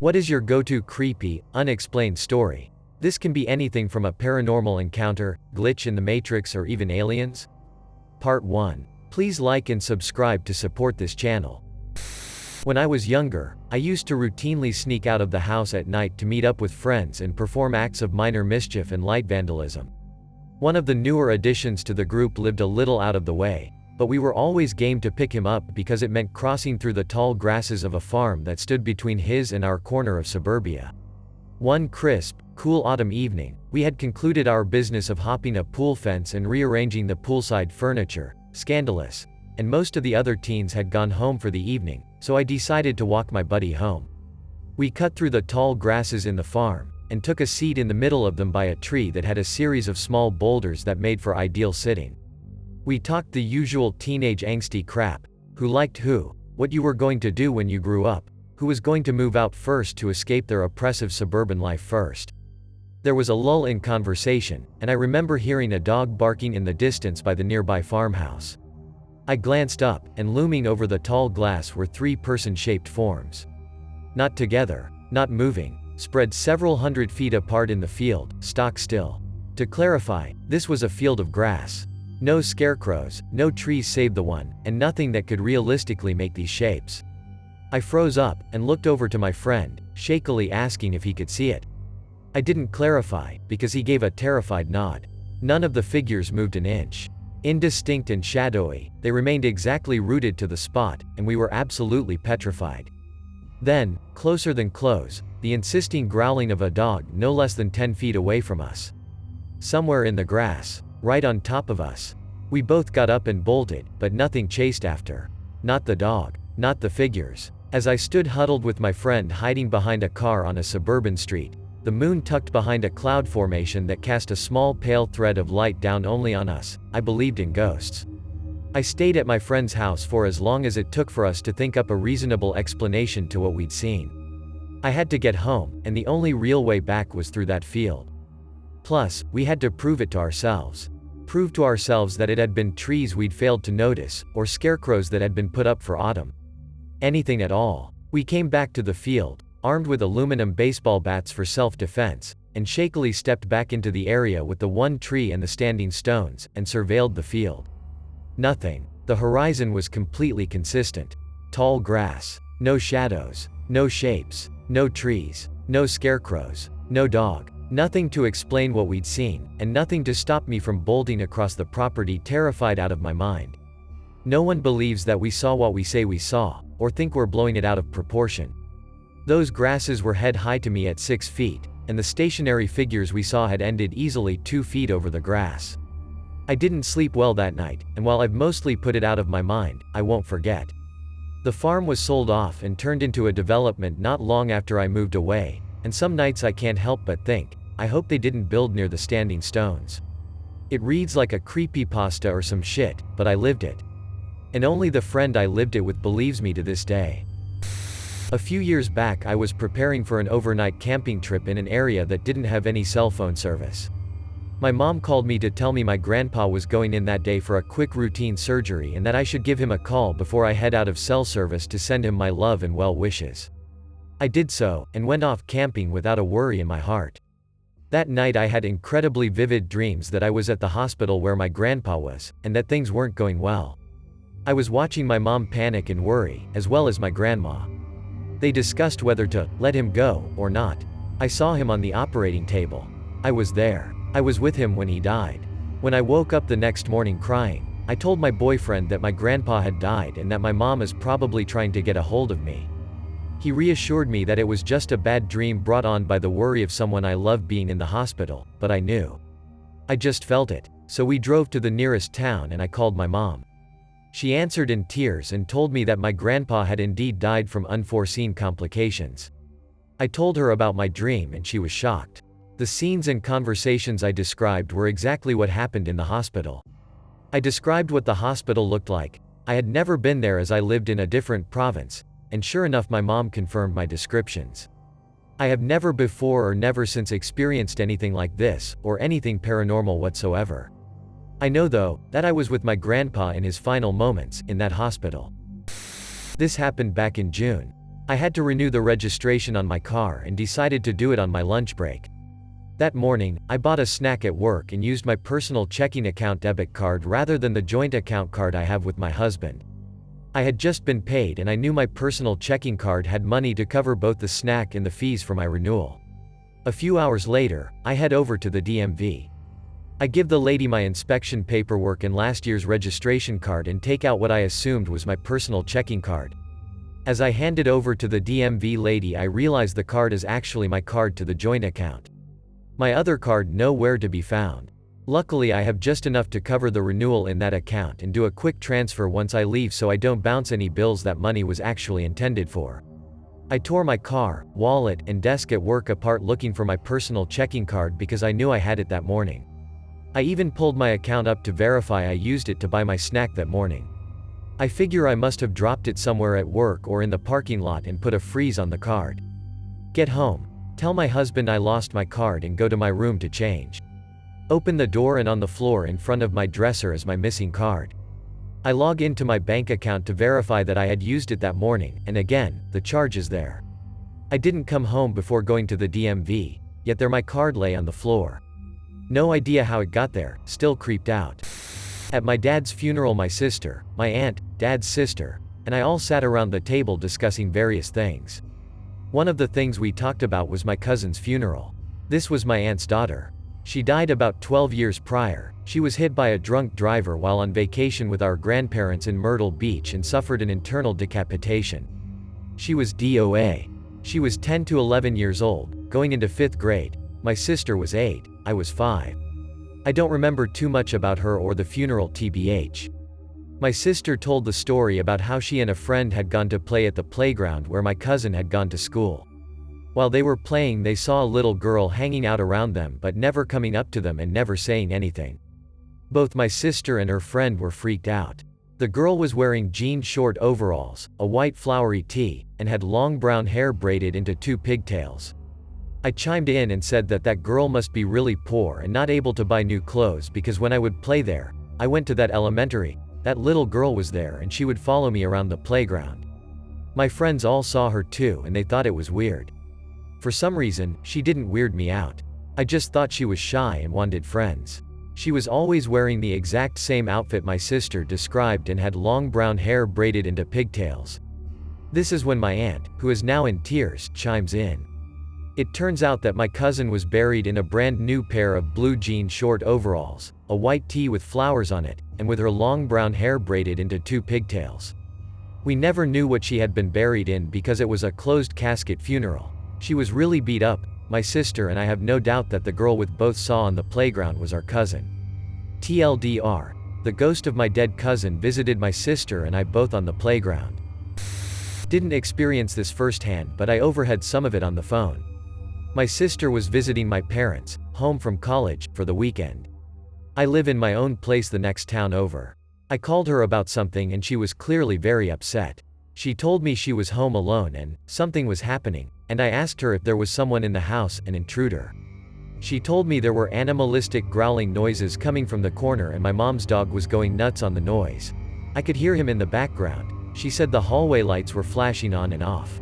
What is your go-to creepy, unexplained story? This can be anything from a paranormal encounter, glitch in the Matrix, or even aliens. Part 1. Please like and subscribe to support this channel. When I was younger, I used to routinely sneak out of the house at night to meet up with friends and perform acts of minor mischief and light vandalism. One of the newer additions to the group lived a little out of the way, but we were always game to pick him up because it meant crossing through the tall grasses of a farm that stood between his and our corner of suburbia. One crisp, cool autumn evening, we had concluded our business of hopping a pool fence and rearranging the poolside furniture, scandalous, and most of the other teens had gone home for the evening, so I decided to walk my buddy home. We cut through the tall grasses in the farm, and took a seat in the middle of them by a tree that had a series of small boulders that made for ideal sitting. We talked the usual teenage angsty crap: who liked who, what you were going to do when you grew up, who was going to move out first to escape their oppressive suburban life first. There was a lull in conversation, and I remember hearing a dog barking in the distance by the nearby farmhouse. I glanced up, and looming over the tall glass were three person-shaped forms. Not together, not moving, spread several hundred feet apart in the field, stock still. To clarify, this was a field of grass. No scarecrows, no trees save the one, and nothing that could realistically make these shapes. I froze up, and looked over to my friend, shakily asking if he could see it. I didn't clarify, because he gave a terrified nod. None of the figures moved an inch. Indistinct and shadowy, they remained exactly rooted to the spot, and we were absolutely petrified. Then, closer than close, the insisting growling of a dog no less than 10 feet away from us. Somewhere in the grass, right on top of us. We both got up and bolted, but nothing chased after. Not the dog, not the figures. As I stood huddled with my friend hiding behind a car on a suburban street, the moon tucked behind a cloud formation that cast a small pale thread of light down only on us, I believed in ghosts. I stayed at my friend's house for as long as it took for us to think up a reasonable explanation to what we'd seen. I had to get home, and the only real way back was through that field. Plus, we had to prove it to ourselves. Prove to ourselves that it had been trees we'd failed to notice, or scarecrows that had been put up for autumn. Anything at all. We came back to the field, armed with aluminum baseball bats for self-defense, and shakily stepped back into the area with the one tree and the standing stones, and surveilled the field. Nothing. The horizon was completely consistent. Tall grass. No shadows. No shapes. No trees. No scarecrows. No dog. Nothing to explain what we'd seen, and nothing to stop me from bolting across the property terrified out of my mind. No one believes that we saw what we say we saw, or think we're blowing it out of proportion. Those grasses were head high to me at 6 feet, and the stationary figures we saw had ended easily 2 feet over the grass. I didn't sleep well that night, and while I've mostly put it out of my mind, I won't forget. The farm was sold off and turned into a development not long after I moved away, and some nights I can't help but think, I hope they didn't build near the standing stones. It reads like a creepypasta or some shit, but I lived it. And only the friend I lived it with believes me to this day. A few years back I was preparing for an overnight camping trip in an area that didn't have any cell phone service. My mom called me to tell me my grandpa was going in that day for a quick routine surgery and that I should give him a call before I head out of cell service to send him my love and well wishes. I did so, and went off camping without a worry in my heart. That night I had incredibly vivid dreams that I was at the hospital where my grandpa was, and that things weren't going well. I was watching my mom panic and worry, as well as my grandma. They discussed whether to let him go or not. I saw him on the operating table. I was there. I was with him when he died. When I woke up the next morning crying, I told my boyfriend that my grandpa had died and that my mom is probably trying to get a hold of me. He reassured me that it was just a bad dream brought on by the worry of someone I loved being in the hospital, but I knew. I just felt it, so we drove to the nearest town and I called my mom. She answered in tears and told me that my grandpa had indeed died from unforeseen complications. I told her about my dream and she was shocked. The scenes and conversations I described were exactly what happened in the hospital. I described what the hospital looked like. I had never been there as I lived in a different province, and sure enough my mom confirmed my descriptions. I have never before or never since experienced anything like this, or anything paranormal whatsoever. I know though, that I was with my grandpa in his final moments, in that hospital. This happened back in June. I had to renew the registration on my car and decided to do it on my lunch break. That morning, I bought a snack at work and used my personal checking account debit card rather than the joint account card I have with my husband. I had just been paid and I knew my personal checking card had money to cover both the snack and the fees for my renewal. A few hours later, I head over to the DMV. I give the lady my inspection paperwork and last year's registration card and take out what I assumed was my personal checking card. As I hand it over to the DMV lady, I realize the card is actually my card to the joint account. My other card nowhere to be found. Luckily, I have just enough to cover the renewal in that account and do a quick transfer once I leave so I don't bounce any bills that money was actually intended for. I tore my car, wallet, and desk at work apart looking for my personal checking card because I knew I had it that morning. I even pulled my account up to verify I used it to buy my snack that morning. I figure I must have dropped it somewhere at work or in the parking lot and put a freeze on the card. Get home, tell my husband I lost my card and go to my room to change. Open the door and on the floor in front of my dresser is my missing card. I log into my bank account to verify that I had used it that morning, and again, the charge is there. I didn't come home before going to the DMV, yet there my card lay on the floor. No idea how it got there, still creeped out. At my dad's funeral, my sister, my aunt, dad's sister, and I all sat around the table discussing various things. One of the things we talked about was my cousin's funeral. This was my aunt's daughter. She died about 12 years prior. She was hit by a drunk driver while on vacation with our grandparents in Myrtle Beach and suffered an internal decapitation. She was DOA. She was 10 to 11 years old, going into 5th grade. My sister was 8, I was 5. I don't remember too much about her or the funeral tbh. My sister told the story about how she and a friend had gone to play at the playground where my cousin had gone to school. While they were playing, they saw a little girl hanging out around them but never coming up to them and never saying anything. Both my sister and her friend were freaked out. The girl was wearing jean short overalls, a white flowery tee, and had long brown hair braided into 2 pigtails. I chimed in and said that girl must be really poor and not able to buy new clothes because when I would play there, I went to that elementary, that little girl was there and she would follow me around the playground. My friends all saw her too and they thought it was weird. For some reason, she didn't weird me out. I just thought she was shy and wanted friends. She was always wearing the exact same outfit my sister described and had long brown hair braided into pigtails. This is when my aunt, who is now in tears, chimes in. It turns out that my cousin was buried in a brand new pair of blue jean short overalls, a white tee with flowers on it, and with her long brown hair braided into 2 pigtails. We never knew what she had been buried in because it was a closed casket funeral. She was really beat up, my sister, and I have no doubt that the girl with both saw on the playground was our cousin. TLDR, the ghost of my dead cousin visited my sister and I both on the playground. Didn't experience this firsthand, but I overheard some of it on the phone. My sister was visiting my parents, home from college, for the weekend. I live in my own place the next town over. I called her about something and she was clearly very upset. She told me she was home alone and something was happening, and I asked her if there was someone in the house, an intruder. She told me there were animalistic growling noises coming from the corner and my mom's dog was going nuts on the noise. I could hear him in the background. She said the hallway lights were flashing on and off.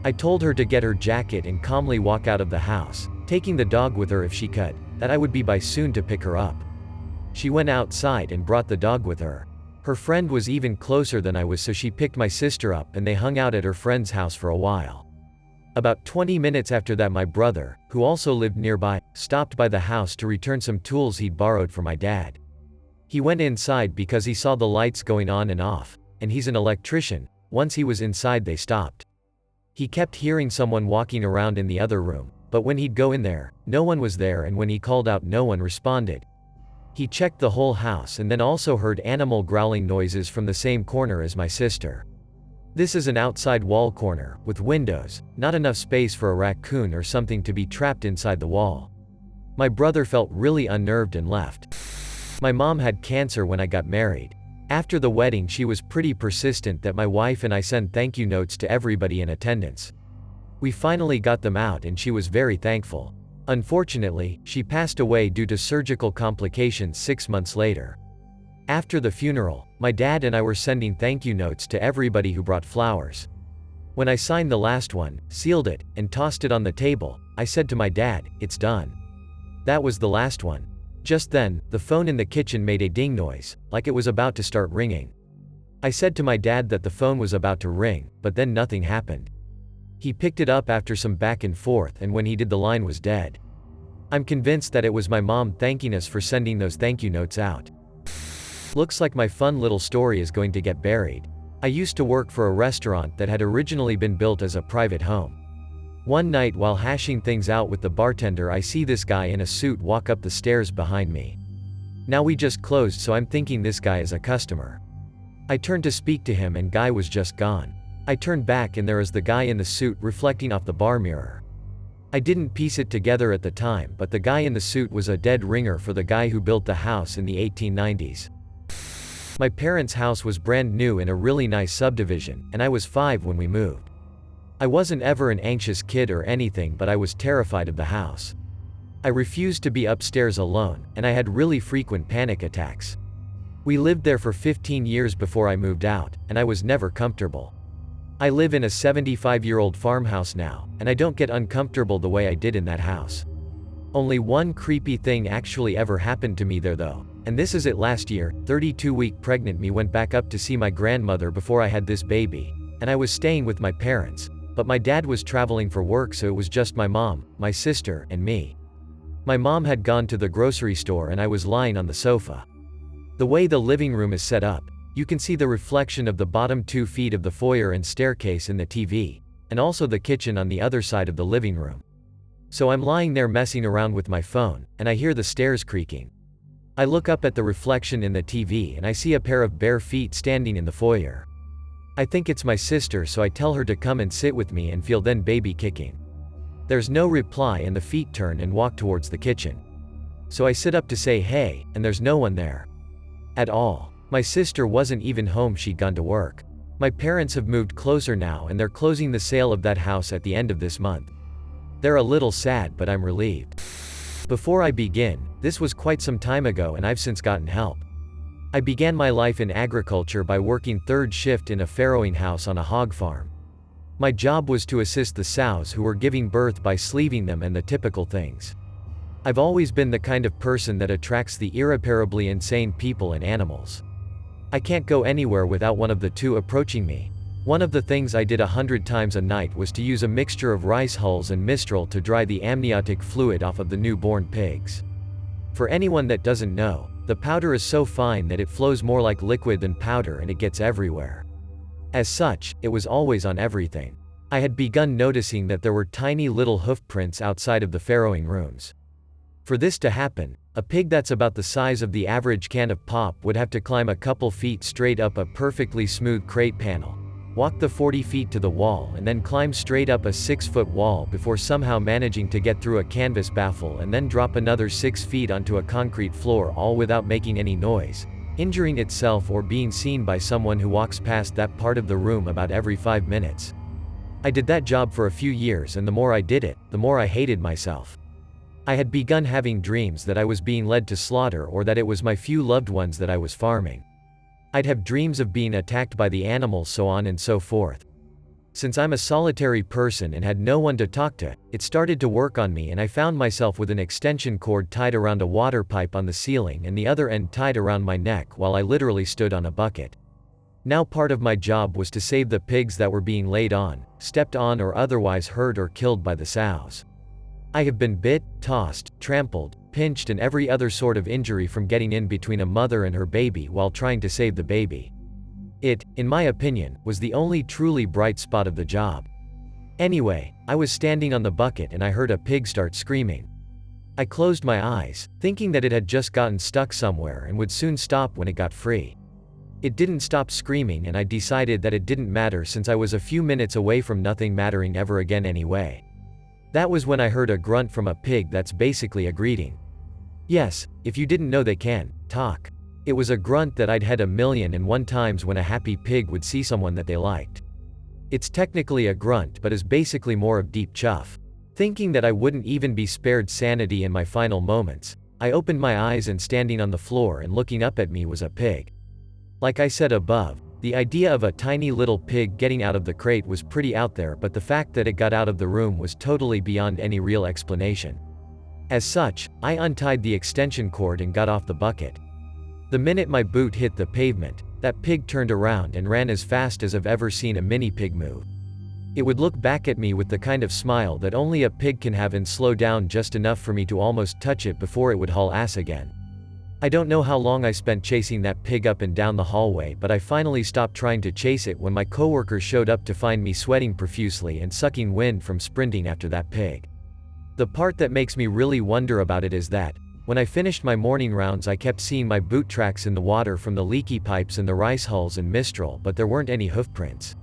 I told her to get her jacket and calmly walk out of the house, taking the dog with her if she could, that I would be by soon to pick her up. She went outside and brought the dog with her. Her friend was even closer than I was, so she picked my sister up and they hung out at her friend's house for a while. About 20 minutes after that, my brother, who also lived nearby, stopped by the house to return some tools he'd borrowed from my dad. He went inside because he saw the lights going on and off, and he's an electrician. Once he was inside, they stopped. He kept hearing someone walking around in the other room, but when he'd go in there, no one was there, and when he called out, no one responded. He checked the whole house and then also heard animal growling noises from the same corner as my sister. This is an outside wall corner, with windows, not enough space for a raccoon or something to be trapped inside the wall. My brother felt really unnerved and left. My mom had cancer when I got married. After the wedding, she was pretty persistent that my wife and I send thank you notes to everybody in attendance. We finally got them out and she was very thankful. Unfortunately, she passed away due to surgical complications 6 months later. After the funeral, my dad and I were sending thank you notes to everybody who brought flowers. When I signed the last one, sealed it, and tossed it on the table, I said to my dad, "It's done." That was the last one. Just then, the phone in the kitchen made a ding noise, like it was about to start ringing. I said to my dad that the phone was about to ring, but then nothing happened. He picked it up after some back and forth, and when he did, the line was dead. I'm convinced that it was my mom thanking us for sending those thank you notes out. Looks like my fun little story is going to get buried. I used to work for a restaurant that had originally been built as a private home. One night while hashing things out with the bartender, I see this guy in a suit walk up the stairs behind me. Now we just closed, so I'm thinking this guy is a customer. I turned to speak to him and guy was just gone. I turned back and there is the guy in the suit reflecting off the bar mirror. I didn't piece it together at the time, but the guy in the suit was a dead ringer for the guy who built the house in the 1890s. My parents' house was brand new in a really nice subdivision, and I was 5 when we moved. I wasn't ever an anxious kid or anything, but I was terrified of the house. I refused to be upstairs alone, and I had really frequent panic attacks. We lived there for 15 years before I moved out, and I was never comfortable. I live in a 75-year-old farmhouse now, and I don't get uncomfortable the way I did in that house. Only one creepy thing actually ever happened to me there though, and this is it. Last year, 32-week pregnant me went back up to see my grandmother before I had this baby, and I was staying with my parents, but my dad was traveling for work, so it was just my mom, my sister, and me. My mom had gone to the grocery store and I was lying on the sofa. The way the living room is set up, you can see the reflection of the bottom 2 feet of the foyer and staircase in the TV, and also the kitchen on the other side of the living room. So I'm lying there messing around with my phone, and I hear the stairs creaking. I look up at the reflection in the TV and I see a pair of bare feet standing in the foyer. I think it's my sister, so I tell her to come and sit with me and feel then baby kicking. There's no reply and the feet turn and walk towards the kitchen. So I sit up to say hey, and there's no one there. At all. My sister wasn't even home, she'd gone to work. My parents have moved closer now and they're closing the sale of that house at the end of this month. They're a little sad, but I'm relieved. Before I begin, this was quite some time ago and I've since gotten help. I began my life in agriculture by working 3rd shift in a farrowing house on a hog farm. My job was to assist the sows who were giving birth by sleeving them and the typical things. I've always been the kind of person that attracts the irreparably insane people and animals. I can't go anywhere without one of the two approaching me. One of the things I did 100 times a night was to use a mixture of rice hulls and Mistral to dry the amniotic fluid off of the newborn pigs. For anyone that doesn't know, the powder is so fine that it flows more like liquid than powder and it gets everywhere. As such, it was always on everything. I had begun noticing that there were tiny little hoof prints outside of the farrowing rooms. For this to happen, a pig that's about the size of the average can of pop would have to climb a couple feet straight up a perfectly smooth crate panel, walk the 40 feet to the wall and then climb straight up a 6-foot wall before somehow managing to get through a canvas baffle and then drop another 6 feet onto a concrete floor, all without making any noise, injuring itself or being seen by someone who walks past that part of the room about every 5 minutes. I did that job for a few years, and the more I did it, the more I hated myself. I had begun having dreams that I was being led to slaughter or that it was my few loved ones that I was farming. I'd have dreams of being attacked by the animals, so on and so forth. Since I'm a solitary person and had no one to talk to, it started to work on me, and I found myself with an extension cord tied around a water pipe on the ceiling and the other end tied around my neck while I literally stood on a bucket. Now part of my job was to save the pigs that were being laid on, stepped on, or otherwise hurt or killed by the sows. I have been bit, tossed, trampled, pinched, and every other sort of injury from getting in between a mother and her baby while trying to save the baby. It, in my opinion, was the only truly bright spot of the job. Anyway, I was standing on the bucket and I heard a pig start screaming. I closed my eyes, thinking that it had just gotten stuck somewhere and would soon stop when it got free. It didn't stop screaming, and I decided that it didn't matter since I was a few minutes away from nothing mattering ever again anyway. That was when I heard a grunt from a pig that's basically a greeting. Yes, if you didn't know, they can talk. It was a grunt that I'd had 1,000,001 times when a happy pig would see someone that they liked. It's technically a grunt, but is basically more of deep chuff. Thinking that I wouldn't even be spared sanity in my final moments, I opened my eyes, and standing on the floor and looking up at me was a pig. Like I said above, The idea of a tiny little pig getting out of the crate was pretty out there, but the fact that it got out of the room was totally beyond any real explanation. As such, I untied the extension cord and got off the bucket. The minute my boot hit the pavement, that pig turned around and ran as fast as I've ever seen a mini pig move. It would look back at me with the kind of smile that only a pig can have and slow down just enough for me to almost touch it before it would haul ass again. I don't know how long I spent chasing that pig up and down the hallway, but I finally stopped trying to chase it when my coworker showed up to find me sweating profusely and sucking wind from sprinting after that pig. The part that makes me really wonder about it is that, when I finished my morning rounds, I kept seeing my boot tracks in the water from the leaky pipes in the rice hulls and Mistral, but there weren't any hoof prints.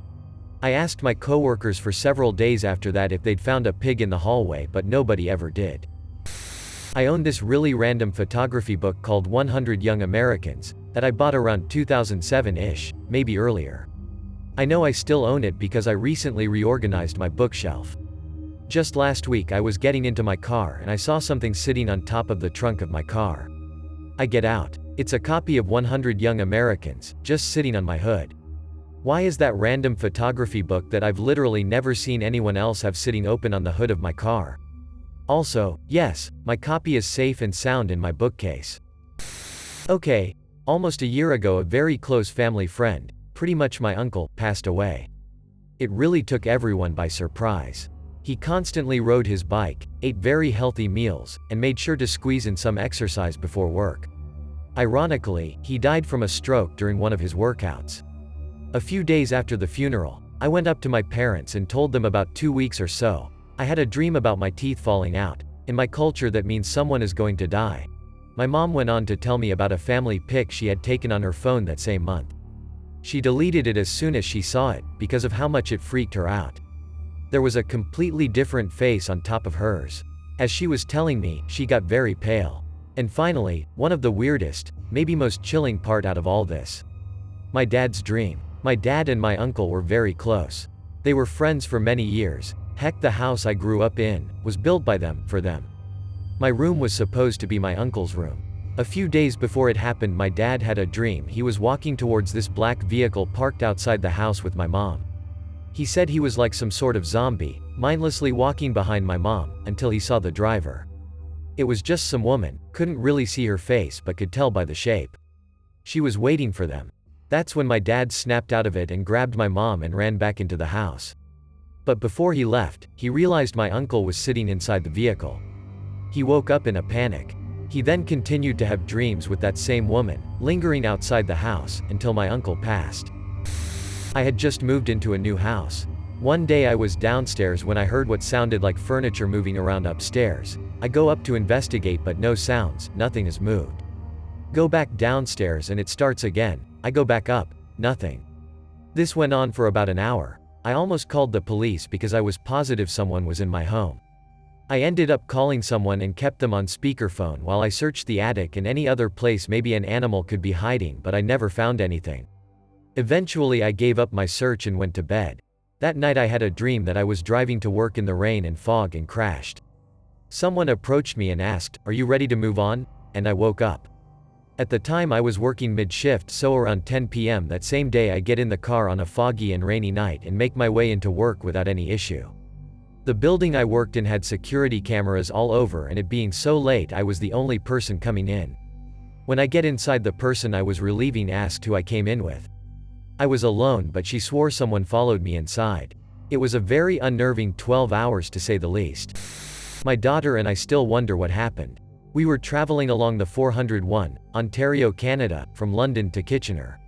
I asked my coworkers for several days after that if they'd found a pig in the hallway, but nobody ever did. I own this really random photography book called 100 Young Americans, that I bought around 2007-ish, maybe earlier. I know I still own it because I recently reorganized my bookshelf. Just last week I was getting into my car and I saw something sitting on top of the trunk of my car. I get out. It's a copy of 100 Young Americans, just sitting on my hood. Why is that random photography book that I've literally never seen anyone else have sitting open on the hood of my car? Also, yes, my copy is safe and sound in my bookcase. Okay, almost a year ago a very close family friend, pretty much my uncle, passed away. It really took everyone by surprise. He constantly rode his bike, ate very healthy meals, and made sure to squeeze in some exercise before work. Ironically, he died from a stroke during one of his workouts. A few days after the funeral, I went up to my parents and told them about 2 weeks or so, I had a dream about my teeth falling out. In my culture that means someone is going to die. My mom went on to tell me about a family pic she had taken on her phone that same month. She deleted it as soon as she saw it, because of how much it freaked her out. There was a completely different face on top of hers. As she was telling me, she got very pale. And finally, one of the weirdest, maybe most chilling part out of all this. My dad's dream. My dad and my uncle were very close. They were friends for many years. Heck, the house I grew up in was built by them, for them. My room was supposed to be my uncle's room. A few days before it happened, my dad had a dream he was walking towards this black vehicle parked outside the house with my mom. He said he was like some sort of zombie, mindlessly walking behind my mom, until he saw the driver. It was just some woman, couldn't really see her face but could tell by the shape. She was waiting for them. That's when my dad snapped out of it and grabbed my mom and ran back into the house. But before he left, he realized my uncle was sitting inside the vehicle. He woke up in a panic. He then continued to have dreams with that same woman, lingering outside the house, until my uncle passed. I had just moved into a new house. One day I was downstairs when I heard what sounded like furniture moving around upstairs. I go up to investigate, but no sounds, nothing has moved. Go back downstairs and it starts again. I go back up, nothing. This went on for about an hour. I almost called the police because I was positive someone was in my home. I ended up calling someone and kept them on speakerphone while I searched the attic and any other place maybe an animal could be hiding, but I never found anything. Eventually I gave up my search and went to bed. That night I had a dream that I was driving to work in the rain and fog and crashed. Someone approached me and asked, "Are you ready to move on?" And I woke up. At the time I was working mid-shift, so around 10 p.m. that same day I get in the car on a foggy and rainy night and make my way into work without any issue. The building I worked in had security cameras all over, and it being so late I was the only person coming in. When I get inside, the person I was relieving asked who I came in with. I was alone, but she swore someone followed me inside. It was a very unnerving 12 hours to say the least. My daughter and I still wonder what happened. We were traveling along the 401, Ontario, Canada, from London to Kitchener.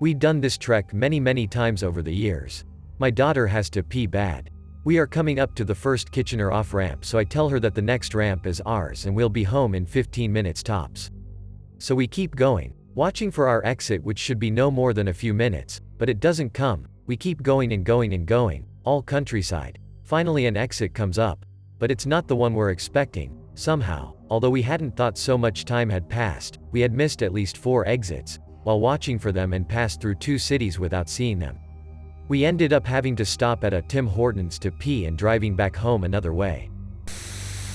We'd done this trek many times over the years. My daughter has to pee bad. We are coming up to the first Kitchener off-ramp, so I tell her that the next ramp is ours and we'll be home in 15 minutes tops. So we keep going, watching for our exit, which should be no more than a few minutes, but it doesn't come. We keep going and going and going, all countryside. Finally an exit comes up, but it's not the one we're expecting. Somehow, although we hadn't thought so much time had passed, we had missed at least 4 exits, while watching for them, and passed through 2 cities without seeing them. We ended up having to stop at a Tim Hortons to pee and driving back home another way.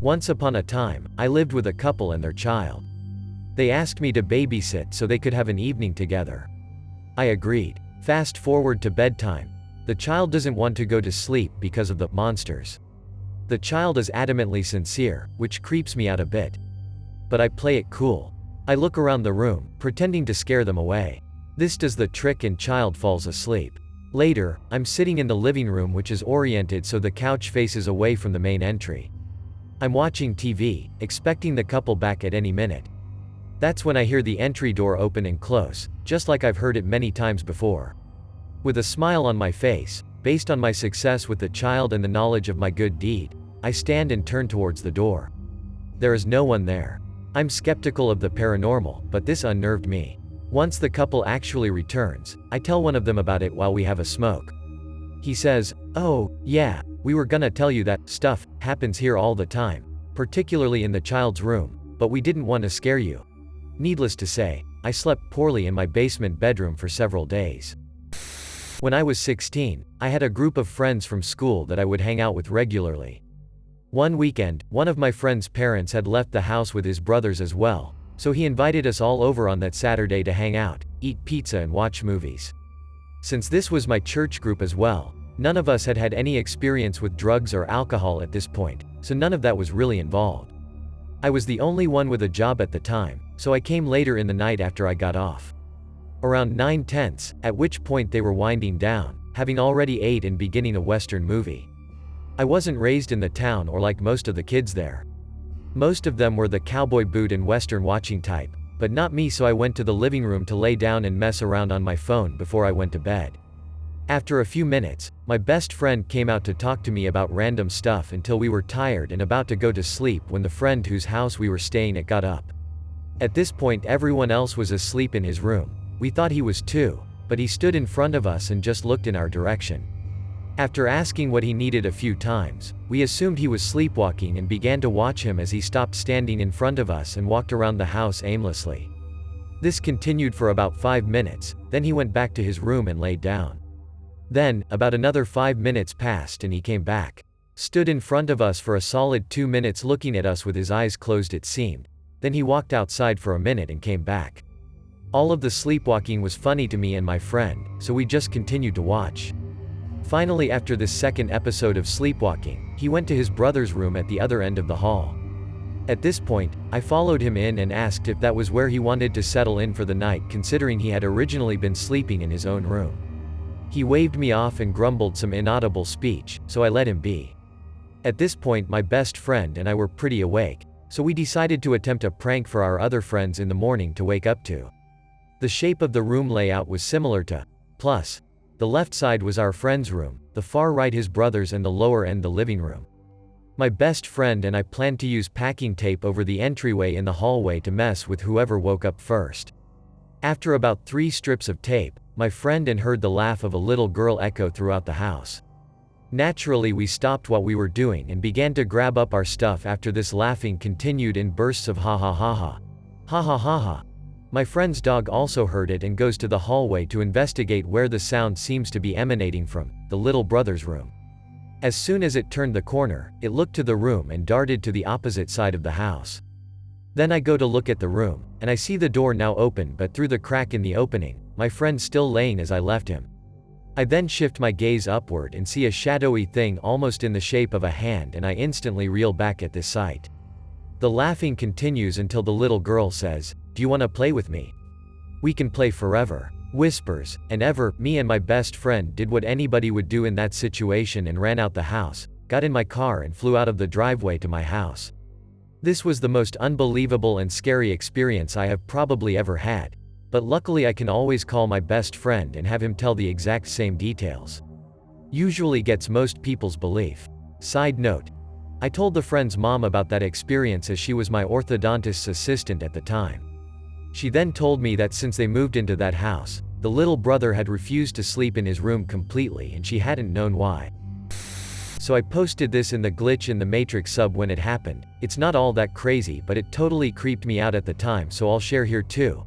Once upon a time, I lived with a couple and their child. They asked me to babysit so they could have an evening together. I agreed. Fast forward to bedtime. The child doesn't want to go to sleep because of the monsters. The child is adamantly sincere, which creeps me out a bit. But I play it cool. I look around the room, pretending to scare them away. This does the trick and child falls asleep. Later, I'm sitting in the living room, which is oriented so the couch faces away from the main entry. I'm watching TV, expecting the couple back at any minute. That's when I hear the entry door open and close, just like I've heard it many times before. With a smile on my face, based on my success with the child and the knowledge of my good deed, I stand and turn towards the door. There is no one there. I'm skeptical of the paranormal, but this unnerved me. Once the couple actually returns, I tell one of them about it while we have a smoke. He says, "Oh, yeah, we were gonna tell you that stuff happens here all the time, particularly in the child's room, but we didn't want to scare you." Needless to say, I slept poorly in my basement bedroom for several days. When I was 16, I had a group of friends from school that I would hang out with regularly. One weekend, one of my friend's parents had left the house with his brothers as well, so he invited us all over on that Saturday to hang out, eat pizza and watch movies. Since this was my church group as well, none of us had had any experience with drugs or alcohol at this point, so none of that was really involved. I was the only one with a job at the time, so I came later in the night after I got off. Around 9:10, at which point they were winding down, having already ate and beginning a Western movie. I wasn't raised in the town or like most of the kids there. Most of them were the cowboy boot and Western watching type, but not me, so I went to the living room to lay down and mess around on my phone before I went to bed. After a few minutes, my best friend came out to talk to me about random stuff until we were tired and about to go to sleep when the friend whose house we were staying at got up. At this point everyone else was asleep in his room. We thought he was too, but he stood in front of us and just looked in our direction. After asking what he needed a few times, we assumed he was sleepwalking and began to watch him as he stopped standing in front of us and walked around the house aimlessly. This continued for about 5 minutes, then he went back to his room and laid down. Then, about another 5 minutes passed and he came back. Stood in front of us for a solid 2 minutes looking at us with his eyes closed it seemed. Then he walked outside for a minute and came back. All of the sleepwalking was funny to me and my friend, so we just continued to watch. Finally, after this second episode of sleepwalking, he went to his brother's room at the other end of the hall. At this point, I followed him in and asked if that was where he wanted to settle in for the night, considering he had originally been sleeping in his own room. He waved me off and grumbled some inaudible speech, so I let him be. At this point my best friend and I were pretty awake, so we decided to attempt a prank for our other friends in the morning to wake up to. The shape of the room layout was similar to plus. The left side was our friend's room, the far right his brother's, and the lower end the living room. My best friend and I planned to use packing tape over the entryway in the hallway to mess with whoever woke up first. After about 3 strips of tape, my friend and heard the laugh of a little girl echo throughout the house. Naturally we stopped what we were doing and began to grab up our stuff after this laughing continued in bursts of ha ha ha ha. Ha ha ha ha. My friend's dog also heard it and goes to the hallway to investigate where the sound seems to be emanating from, the little brother's room. As soon as it turned the corner, it looked to the room and darted to the opposite side of the house. Then I go to look at the room, and I see the door now open, but through the crack in the opening, my friend still laying as I left him. I then shift my gaze upward and see a shadowy thing almost in the shape of a hand, and I instantly reel back at this sight. The laughing continues until the little girl says, "Do you want to play with me? We can play forever." Whispers, and ever, me and my best friend did what anybody would do in that situation and ran out the house, got in my car and flew out of the driveway to my house. This was the most unbelievable and scary experience I have probably ever had, but luckily I can always call my best friend and have him tell the exact same details. Usually gets most people's belief. Side note: I told the friend's mom about that experience as she was my orthodontist's assistant at the time. She then told me that since they moved into that house, the little brother had refused to sleep in his room completely and she hadn't known why. So I posted this in the Glitch in the Matrix sub when it happened. It's not all that crazy, but it totally creeped me out at the time, so I'll share here too.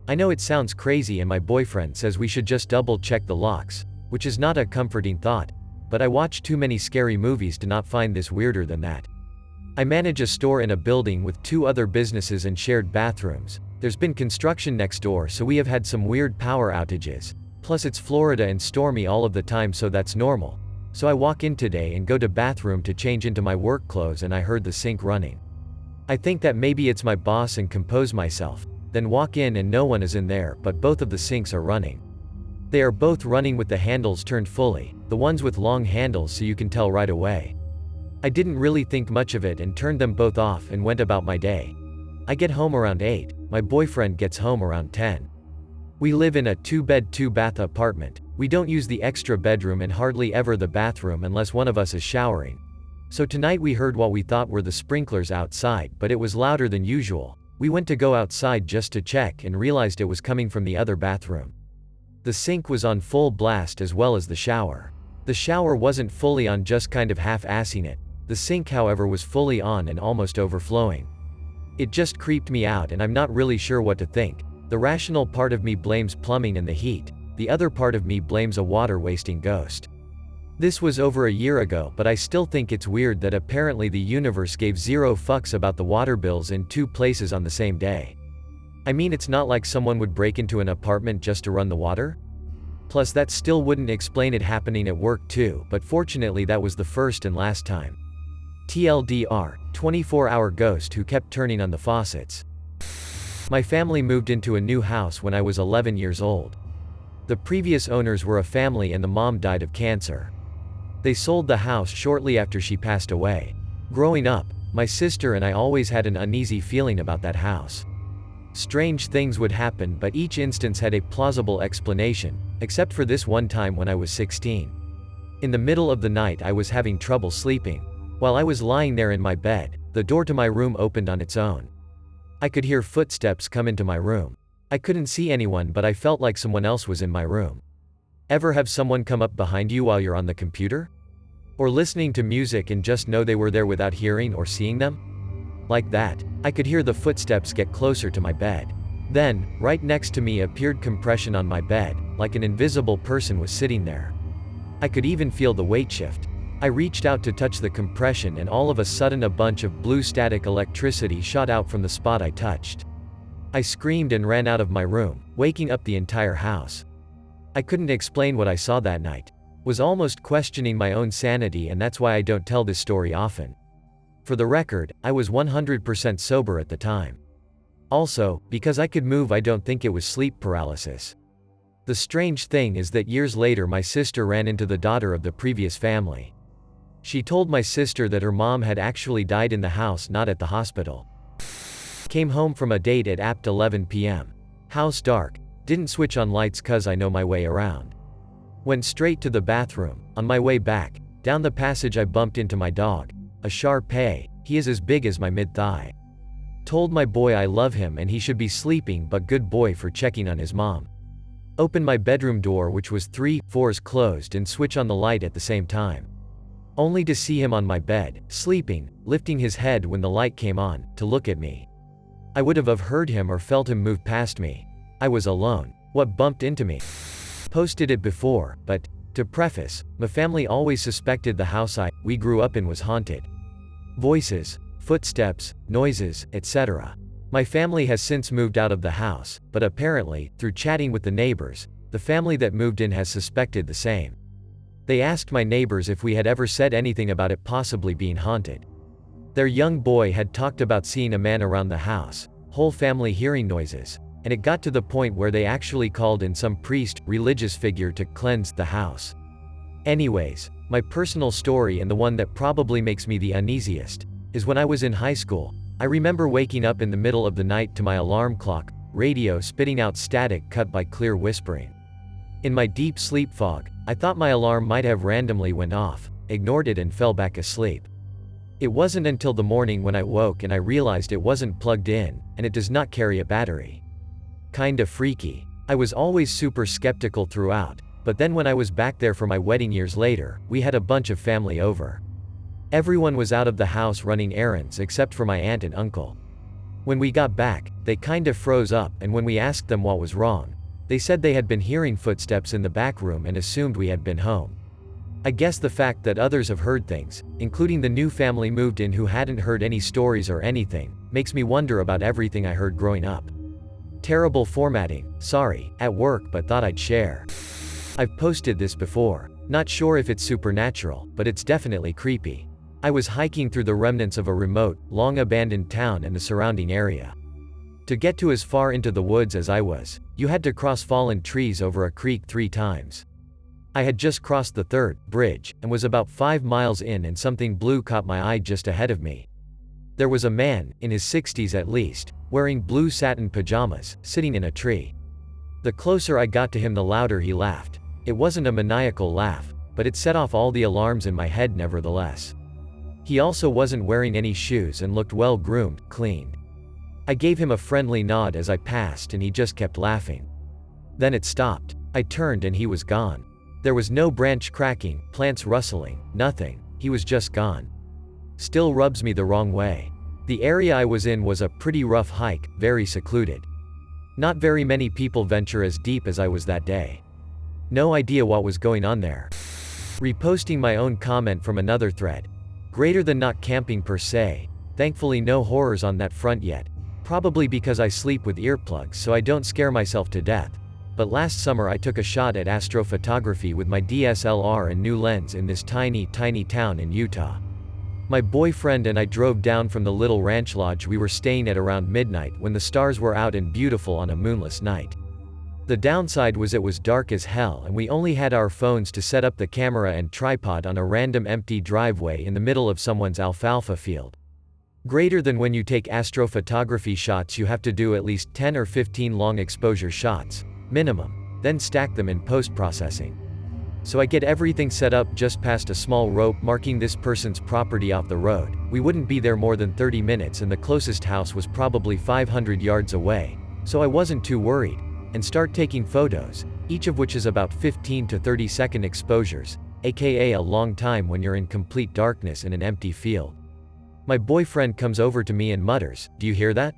I know it sounds crazy and my boyfriend says we should just double check the locks, which is not a comforting thought, but I watch too many scary movies to not find this weirder than that. I manage a store in a building with 2 other businesses and shared bathrooms. There's been construction next door, so we have had some weird power outages. Plus it's Florida and stormy all of the time, so that's normal. So I walk in today and go to bathroom to change into my work clothes and I heard the sink running. I think that maybe it's my boss and compose myself. Then walk in and no one is in there, but both of the sinks are running. They are both running with the handles turned fully, the ones with long handles so you can tell right away. I didn't really think much of it and turned them both off and went about my day. I get home around 8, my boyfriend gets home around 10. We live in a 2-bed 2-bath apartment. We don't use the extra bedroom and hardly ever the bathroom unless one of us is showering. So tonight we heard what we thought were the sprinklers outside, but it was louder than usual. We went to go outside just to check and realized it was coming from the other bathroom. The sink was on full blast as well as the shower. The shower wasn't fully on, just kind of half-assing it. The sink, however, was fully on and almost overflowing. It just creeped me out and I'm not really sure what to think. The rational part of me blames plumbing and the heat. The other part of me blames a water-wasting ghost. This was over a year ago, but I still think it's weird that apparently the universe gave zero fucks about the water bills in 2 places on the same day. I mean, it's not like someone would break into an apartment just to run the water. Plus that still wouldn't explain it happening at work too, but fortunately that was the first and last time. TLDR, 24-hour ghost who kept turning on the faucets. My family moved into a new house when I was 11 years old. The previous owners were a family and the mom died of cancer. They sold the house shortly after she passed away. Growing up, my sister and I always had an uneasy feeling about that house. Strange things would happen, but each instance had a plausible explanation, except for this one time when I was 16. In the middle of the night I was having trouble sleeping. While I was lying there in my bed, the door to my room opened on its own. I could hear footsteps come into my room. I couldn't see anyone, but I felt like someone else was in my room. Ever have someone come up behind you while you're on the computer? Or listening to music and just know they were there without hearing or seeing them? Like that. I could hear the footsteps get closer to my bed. Then, right next to me appeared compression on my bed, like an invisible person was sitting there. I could even feel the weight shift. I reached out to touch the compression and all of a sudden a bunch of blue static electricity shot out from the spot I touched. I screamed and ran out of my room, waking up the entire house. I couldn't explain what I saw that night. Was almost questioning my own sanity, and that's why I don't tell this story often. For the record, I was 100% sober at the time. Also, because I could move, I don't think it was sleep paralysis. The strange thing is that years later my sister ran into the daughter of the previous family. She told my sister that her mom had actually died in the house, not at the hospital. Came home from a date at apt 11 p.m. House dark. Didn't switch on lights cause I know my way around. Went straight to the bathroom. On my way back, down the passage I bumped into my dog. A Shar-Pei. He is as big as my mid-thigh. Told my boy I love him and he should be sleeping, but good boy for checking on his mom. Opened my bedroom door, which was 3 floors closed, and switch on the light at the same time. Only to see him on my bed, sleeping, lifting his head when the light came on, to look at me. I would have heard him or felt him move past me. I was alone. What bumped into me? Posted it before, but, to preface, my family always suspected the house we grew up in was haunted. Voices, footsteps, noises, etc. My family has since moved out of the house, but apparently, through chatting with the neighbors, the family that moved in has suspected the same. They asked my neighbors if we had ever said anything about it possibly being haunted. Their young boy had talked about seeing a man around the house, whole family hearing noises, and it got to the point where they actually called in some priest, religious figure to cleanse the house. Anyways, my personal story, and the one that probably makes me the uneasiest, is when I was in high school. I remember waking up in the middle of the night to my alarm clock, radio spitting out static cut by clear whispering. In my deep sleep fog, I thought my alarm might have randomly went off, ignored it and fell back asleep. It wasn't until the morning when I woke and I realized it wasn't plugged in, and it does not carry a battery. Kinda freaky. I was always super skeptical throughout, but then when I was back there for my wedding years later, we had a bunch of family over. Everyone was out of the house running errands except for my aunt and uncle. When we got back, they kinda froze up, and when we asked them what was wrong, they said they had been hearing footsteps in the back room and assumed we had been home. I guess the fact that others have heard things, including the new family moved in who hadn't heard any stories or anything, makes me wonder about everything I heard growing up. Terrible formatting, sorry, at work but thought I'd share. I've posted this before. Not sure if it's supernatural, but it's definitely creepy. I was hiking through the remnants of a remote, long-abandoned town and the surrounding area. To get to as far into the woods as I was, you had to cross fallen trees over a creek 3 times. I had just crossed the 3rd bridge, and was about 5 miles in and something blue caught my eye just ahead of me. There was a man, in his 60s at least, wearing blue satin pajamas, sitting in a tree. The closer I got to him the louder he laughed. It wasn't a maniacal laugh, but it set off all the alarms in my head nevertheless. He also wasn't wearing any shoes and looked well groomed, clean. I gave him a friendly nod as I passed and he just kept laughing. Then it stopped. I turned and he was gone. There was no branch cracking, plants rustling, nothing. He was just gone. Still rubs me the wrong way. The area I was in was a pretty rough hike, very secluded. Not very many people venture as deep as I was that day. No idea what was going on there. Reposting my own comment from another thread. Greater than not camping per se. Thankfully no horrors on that front yet. Probably because I sleep with earplugs so I don't scare myself to death. But last summer I took a shot at astrophotography with my DSLR and new lens in this tiny town in Utah. My boyfriend and I drove down from the little ranch lodge we were staying at around midnight when the stars were out and beautiful on a moonless night. The downside was it was dark as hell and we only had our phones to set up the camera and tripod on a random empty driveway in the middle of someone's alfalfa field. Greater than when you take astrophotography shots you have to do at least 10 or 15 long exposure shots, minimum, then stack them in post-processing. So I get everything set up just past a small rope marking this person's property off the road. We wouldn't be there more than 30 minutes and the closest house was probably 500 yards away, so I wasn't too worried, and start taking photos, each of which is about 15 to 30 second exposures, aka a long time when you're in complete darkness in an empty field. My boyfriend comes over to me and mutters, "Do you hear that?"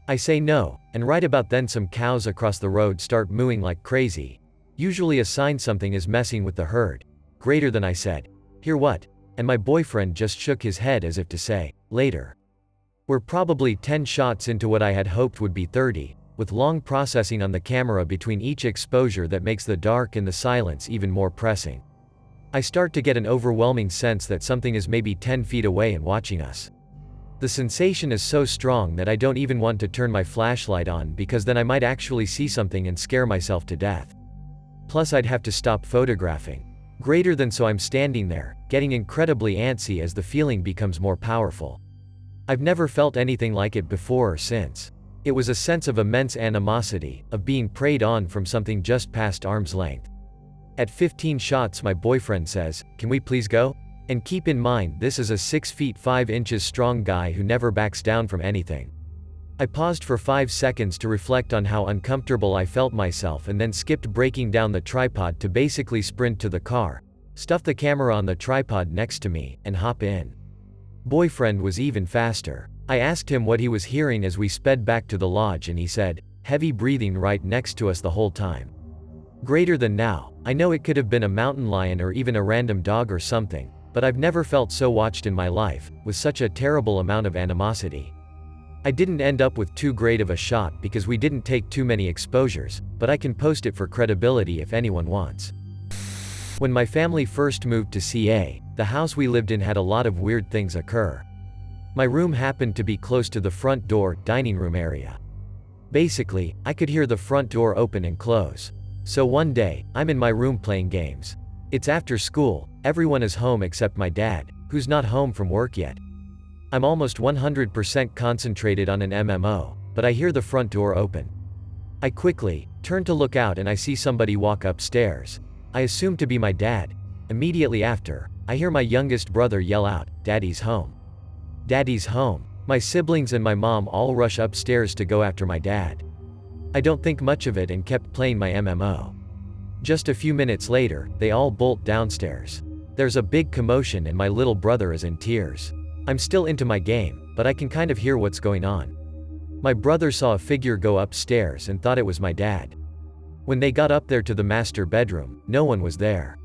I say no, and right about then some cows across the road start mooing like crazy. Usually a sign something is messing with the herd. Greater than I said, "Hear what?" And my boyfriend just shook his head as if to say, "Later." We're probably 10 shots into what I had hoped would be 30, with long processing on the camera between each exposure that makes the dark and the silence even more pressing. I start to get an overwhelming sense that something is maybe 10 feet away and watching us. The sensation is so strong that I don't even want to turn my flashlight on because then I might actually see something and scare myself to death. Plus I'd have to stop photographing. Greater than so I'm standing there, getting incredibly antsy as the feeling becomes more powerful. I've never felt anything like it before or since. It was a sense of immense animosity, of being preyed on from something just past arm's length. At 15 shots my boyfriend says, "Can we please go?" And keep in mind this is a 6 feet 5 inches strong guy who never backs down from anything. I paused for 5 seconds to reflect on how uncomfortable I felt myself and then skipped breaking down the tripod to basically sprint to the car, stuff the camera on the tripod next to me, and hop in. Boyfriend was even faster. I asked him what he was hearing as we sped back to the lodge and he said, "Heavy breathing right next to us the whole time." Greater than now, I know it could have been a mountain lion or even a random dog or something, but I've never felt so watched in my life, with such a terrible amount of animosity. I didn't end up with too great of a shot because we didn't take too many exposures, but I can post it for credibility if anyone wants. When my family first moved to CA, the house we lived in had a lot of weird things occur. My room happened to be close to the front door, dining room area. Basically, I could hear the front door open and close. So one day, I'm in my room playing games. It's after school, everyone is home except my dad, who's not home from work yet. I'm almost 100% concentrated on an MMO, but I hear the front door open. I quickly turn to look out and I see somebody walk upstairs. I assume to be my dad. Immediately after, I hear my youngest brother yell out, "Daddy's home. Daddy's home." My siblings and my mom all rush upstairs to go after my dad. I don't think much of it and kept playing my MMO. Just a few minutes later, they all bolt downstairs. There's a big commotion and my little brother is in tears. I'm still into my game, but I can kind of hear what's going on. My brother saw a figure go upstairs and thought it was my dad. When they got up there to the master bedroom, no one was there.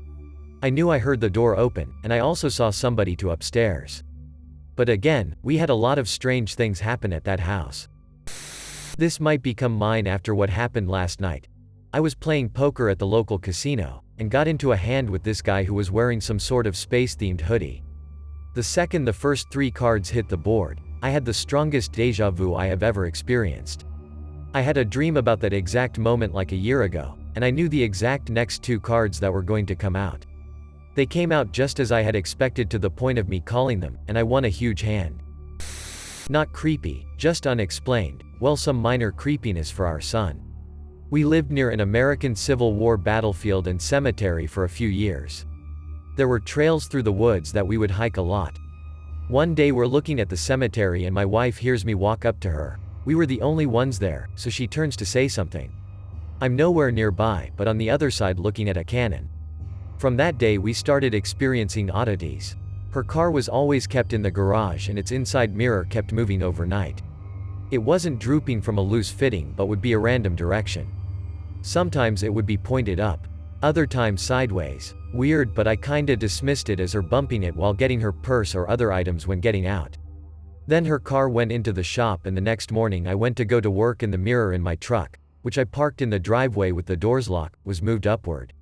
I knew I heard the door open, and I also saw somebody to upstairs. But again, we had a lot of strange things happen at that house. This might become mine after what happened last night. I was playing poker at the local casino, and got into a hand with this guy who was wearing some sort of space-themed hoodie. The second the first 3 cards hit the board, I had the strongest déjà vu I have ever experienced. I had a dream about that exact moment like a year ago, and I knew the exact next 2 cards that were going to come out. They came out just as I had expected, to the point of me calling them, and I won a huge hand. Not creepy, just unexplained. Well, some minor creepiness for our son. We lived near an American Civil War battlefield and cemetery for a few years. There were trails through the woods that we would hike a lot. One day we're looking at the cemetery and my wife hears me walk up to her. We were the only ones there, so she turns to say something. I'm nowhere nearby, but on the other side looking at a cannon. From that day we started experiencing oddities. Her car was always kept in the garage and its inside mirror kept moving overnight. It wasn't drooping from a loose fitting but would be a random direction. Sometimes it would be pointed up. Other times sideways. Weird, but I kinda dismissed it as her bumping it while getting her purse or other items when getting out. Then her car went into the shop and the next morning I went to go to work and the mirror in my truck, which I parked in the driveway with the doors locked, was moved upward.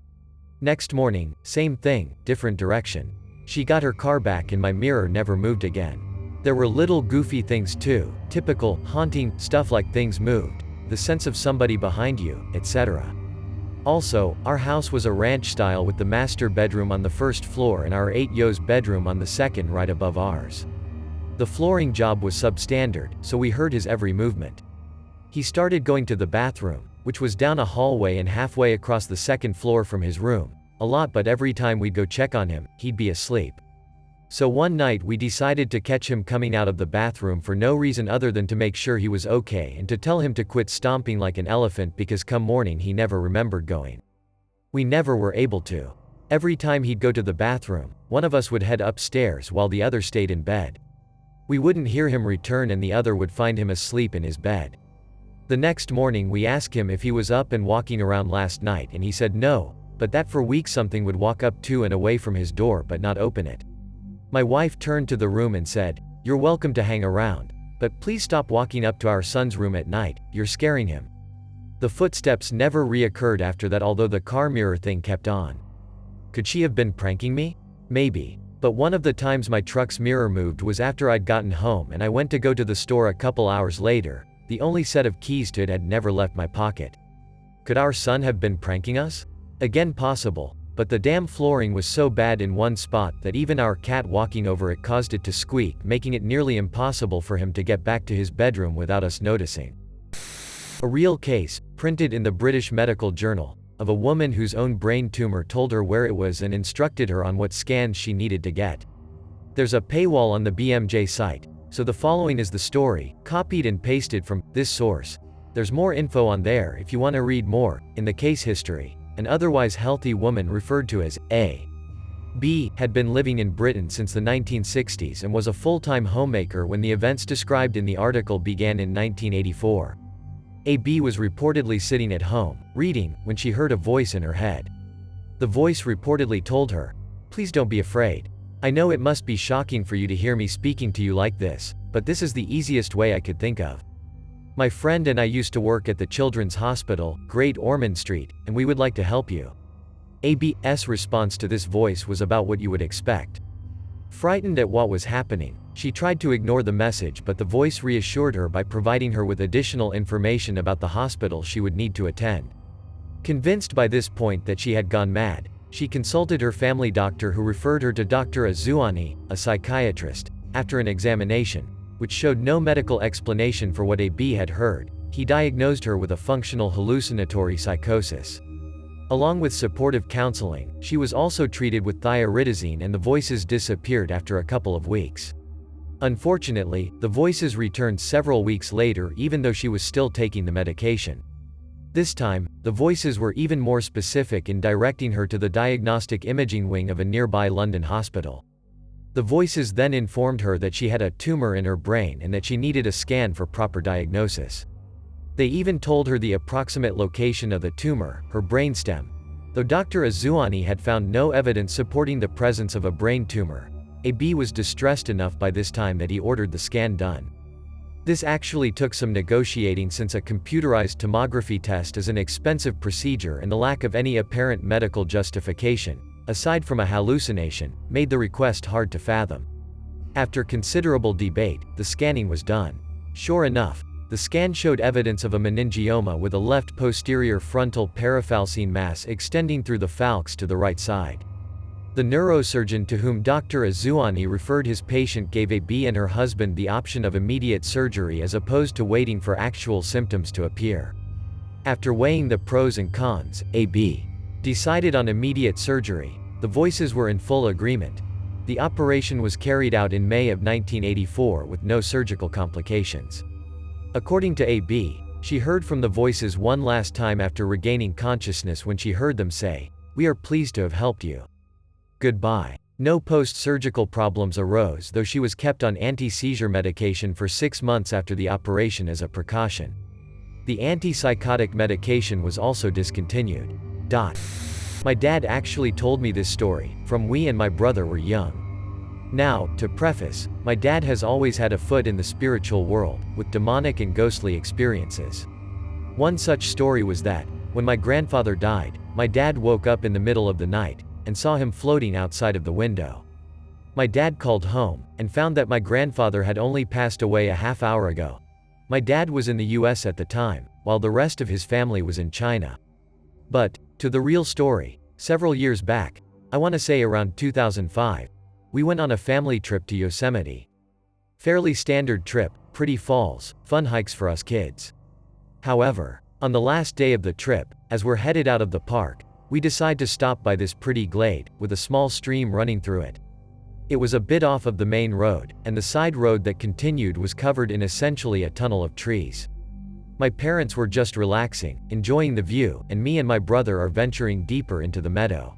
Next morning, same thing, different direction. She got her car back and my mirror never moved again. There were little goofy things too, typical, haunting, stuff like things moved, the sense of somebody behind you, etc. Also, our house was a ranch style with the master bedroom on the first floor and our 8-yo's bedroom on the second right above ours. The flooring job was substandard, so we heard his every movement. He started going to the bathroom, which was down a hallway and halfway across the second floor from his room. A lot, but every time we'd go check on him, he'd be asleep. So one night we decided to catch him coming out of the bathroom for no reason other than to make sure he was okay and to tell him to quit stomping like an elephant because come morning he never remembered going. We never were able to. Every time he'd go to the bathroom, one of us would head upstairs while the other stayed in bed. We wouldn't hear him return and the other would find him asleep in his bed. The next morning we asked him if he was up and walking around last night and he said no, but that for weeks something would walk up to and away from his door but not open it. My wife turned to the room and said, "You're welcome to hang around, but please stop walking up to our son's room at night, you're scaring him." The footsteps never reoccurred after that, although the car mirror thing kept on. Could she have been pranking me? Maybe. But one of the times my truck's mirror moved was after I'd gotten home and I went to go to the store a couple hours later. The only set of keys to it had never left my pocket. Could our son have been pranking us? Again, possible, but the damn flooring was so bad in one spot that even our cat walking over it caused it to squeak, making it nearly impossible for him to get back to his bedroom without us noticing. A real case, printed in the British Medical Journal, of a woman whose own brain tumor told her where it was and instructed her on what scans she needed to get. There's a paywall on the BMJ site, so the following is the story, copied and pasted from this source. There's more info on there if you want to read more. In the case history, an otherwise healthy woman referred to as A. B had been living in Britain since the 1960s and was a full-time homemaker when the events described in the article began in 1984. AB was reportedly sitting at home, reading, when she heard a voice in her head. The voice reportedly told her, "Please don't be afraid. I know it must be shocking for you to hear me speaking to you like this, but this is the easiest way I could think of. My friend and I used to work at the Children's Hospital, Great Ormond Street, and we would like to help you." AB's response to this voice was about what you would expect. Frightened at what was happening, she tried to ignore the message, but the voice reassured her by providing her with additional information about the hospital she would need to attend. Convinced by this point that she had gone mad, she consulted her family doctor, who referred her to Dr. Azuani, a psychiatrist. After an examination, which showed no medical explanation for what AB had heard, he diagnosed her with a functional hallucinatory psychosis. Along with supportive counseling, she was also treated with thioridazine and the voices disappeared after a couple of weeks. Unfortunately, the voices returned several weeks later even though she was still taking the medication. This time, the voices were even more specific in directing her to the diagnostic imaging wing of a nearby London hospital. The voices then informed her that she had a tumor in her brain and that she needed a scan for proper diagnosis. They even told her the approximate location of the tumor, her brainstem. Though Dr. Azuani had found no evidence supporting the presence of a brain tumor, AB was distressed enough by this time that he ordered the scan done. This actually took some negotiating since a computerized tomography test is an expensive procedure and the lack of any apparent medical justification, aside from a hallucination, made the request hard to fathom. After considerable debate, the scanning was done. Sure enough, the scan showed evidence of a meningioma with a left posterior frontal parafalcine mass extending through the falx to the right side. The neurosurgeon to whom Dr. Azuani referred his patient gave AB and her husband the option of immediate surgery as opposed to waiting for actual symptoms to appear. After weighing the pros and cons, AB decided on immediate surgery. The voices were in full agreement. The operation was carried out in May of 1984 with no surgical complications. According to AB, she heard from the voices one last time after regaining consciousness when she heard them say, "We are pleased to have helped you. Goodbye." No post-surgical problems arose, though she was kept on anti-seizure medication for 6 months after the operation as a precaution. The antipsychotic medication was also discontinued. My dad actually told me this story, from we and my brother were young. Now, to preface, my dad has always had a foot in the spiritual world, with demonic and ghostly experiences. One such story was that, when my grandfather died, my dad woke up in the middle of the night, and saw him floating outside of the window. My dad called home, and found that my grandfather had only passed away a half hour ago. My dad was in the US at the time, while the rest of his family was in China. But, to the real story, several years back, I want to say around 2005, we went on a family trip to Yosemite. Fairly standard trip, pretty falls, fun hikes for us kids. However, on the last day of the trip, as we're headed out of the park, we decide to stop by this pretty glade, with a small stream running through it. It was a bit off of the main road, and the side road that continued was covered in essentially a tunnel of trees. My parents were just relaxing, enjoying the view, and me and my brother are venturing deeper into the meadow.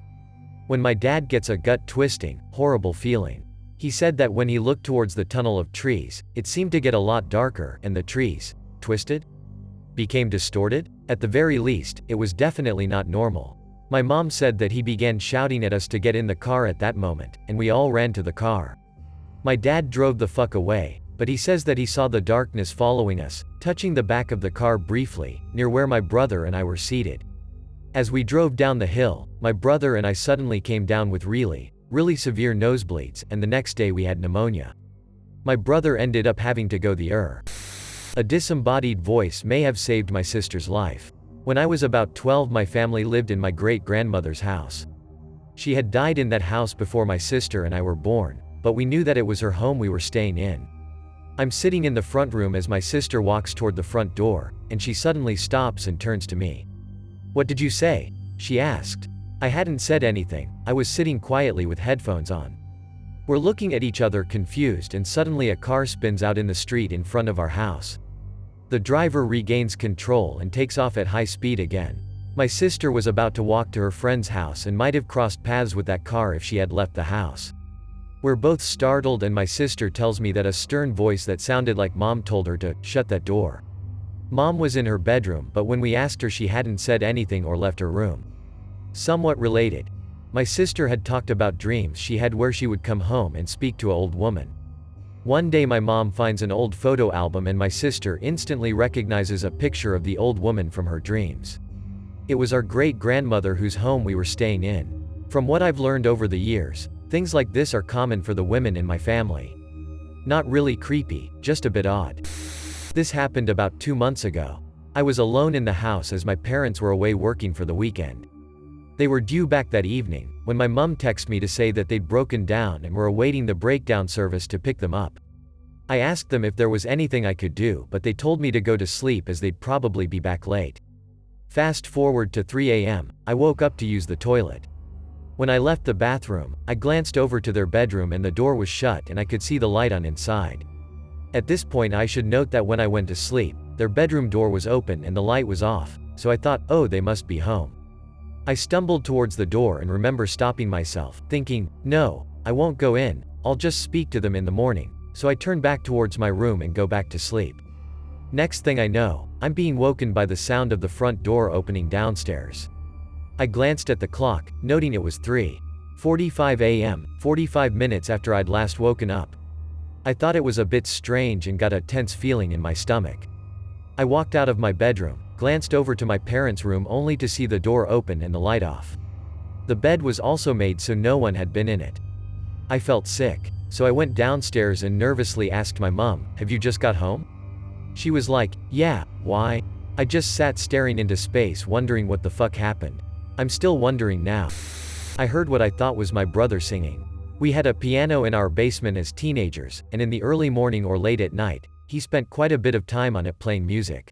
When my dad gets a gut-twisting, horrible feeling. He said that when he looked towards the tunnel of trees, it seemed to get a lot darker, and the trees, twisted? Became distorted? At the very least, it was definitely not normal. My mom said that he began shouting at us to get in the car at that moment, and we all ran to the car. My dad drove the fuck away, but he says that he saw the darkness following us, touching the back of the car briefly, near where my brother and I were seated. As we drove down the hill, my brother and I suddenly came down with really severe nosebleeds, and the next day we had pneumonia. My brother ended up having to go the ER. A disembodied voice may have saved my sister's life. When I was about 12, my family lived in my great-grandmother's house. She had died in that house before my sister and I were born, but we knew that it was her home we were staying in. I'm sitting in the front room as my sister walks toward the front door, and she suddenly stops and turns to me. "What did you say?" she asked. I hadn't said anything, I was sitting quietly with headphones on. We're looking at each other confused, and suddenly a car spins out in the street in front of our house. The driver regains control and takes off at high speed again. My sister was about to walk to her friend's house and might have crossed paths with that car if she had left the house. We're both startled, and my sister tells me that a stern voice that sounded like Mom told her to shut that door. Mom was in her bedroom, but when we asked her, she hadn't said anything or left her room. Somewhat related, my sister had talked about dreams she had where she would come home and speak to an old woman. One day my mom finds an old photo album, and my sister instantly recognizes a picture of the old woman from her dreams. It was our great-grandmother whose home we were staying in. From what I've learned over the years, things like this are common for the women in my family. Not really creepy, just a bit odd. This happened about 2 months ago. I was alone in the house as my parents were away working for the weekend. They were due back that evening, when my mum texted me to say that they'd broken down and were awaiting the breakdown service to pick them up. I asked them if there was anything I could do, but they told me to go to sleep as they'd probably be back late. Fast forward to 3 a.m., I woke up to use the toilet. When I left the bathroom, I glanced over to their bedroom and the door was shut and I could see the light on inside. At this point, I should note that when I went to sleep, their bedroom door was open and the light was off, so I thought, oh, they must be home. I stumbled towards the door and remember stopping myself, thinking, no, I won't go in, I'll just speak to them in the morning, so I turn back towards my room and go back to sleep. Next thing I know, I'm being woken by the sound of the front door opening downstairs. I glanced at the clock, noting it was 3:45 a.m., 45 minutes after I'd last woken up. I thought it was a bit strange and got a tense feeling in my stomach. I walked out of my bedroom, glanced over to my parents' room only to see the door open and the light off. The bed was also made so no one had been in it. I felt sick, so I went downstairs and nervously asked my mom, "Have you just got home?" She was like, "Yeah, why?" I just sat staring into space wondering what the fuck happened. I'm still wondering now. I heard what I thought was my brother singing. We had a piano in our basement as teenagers, and in the early morning or late at night, he spent quite a bit of time on it playing music.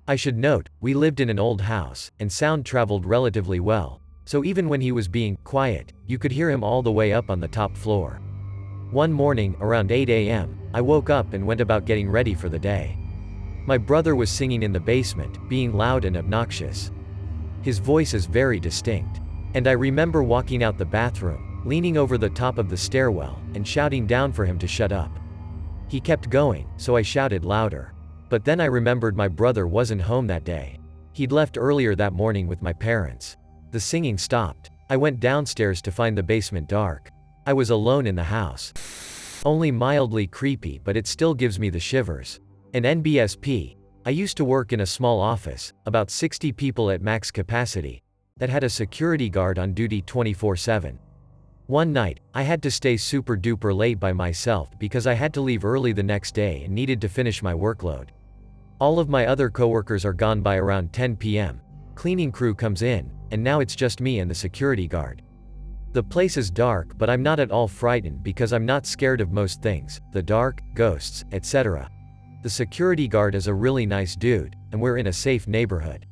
I should note, we lived in an old house, and sound traveled relatively well, so even when he was being quiet, you could hear him all the way up on the top floor. One morning, around 8 a.m., I woke up and went about getting ready for the day. My brother was singing in the basement, being loud and obnoxious. His voice is very distinct. And I remember walking out the bathroom, leaning over the top of the stairwell, and shouting down for him to shut up. He kept going, so I shouted louder. But then I remembered my brother wasn't home that day. He'd left earlier that morning with my parents. The singing stopped. I went downstairs to find the basement dark. I was alone in the house. Only mildly creepy, but it still gives me the shivers. An NBSP. I used to work in a small office, about 60 people at max capacity, that had a security guard on duty 24/7. One night, I had to stay super duper late by myself because I had to leave early the next day and needed to finish my workload. All of my other coworkers are gone by around 10 p.m. Cleaning crew comes in, and now it's just me and the security guard. The place is dark, but I'm not at all frightened because I'm not scared of most things, the dark, ghosts, etc. The security guard is a really nice dude, and we're in a safe neighborhood.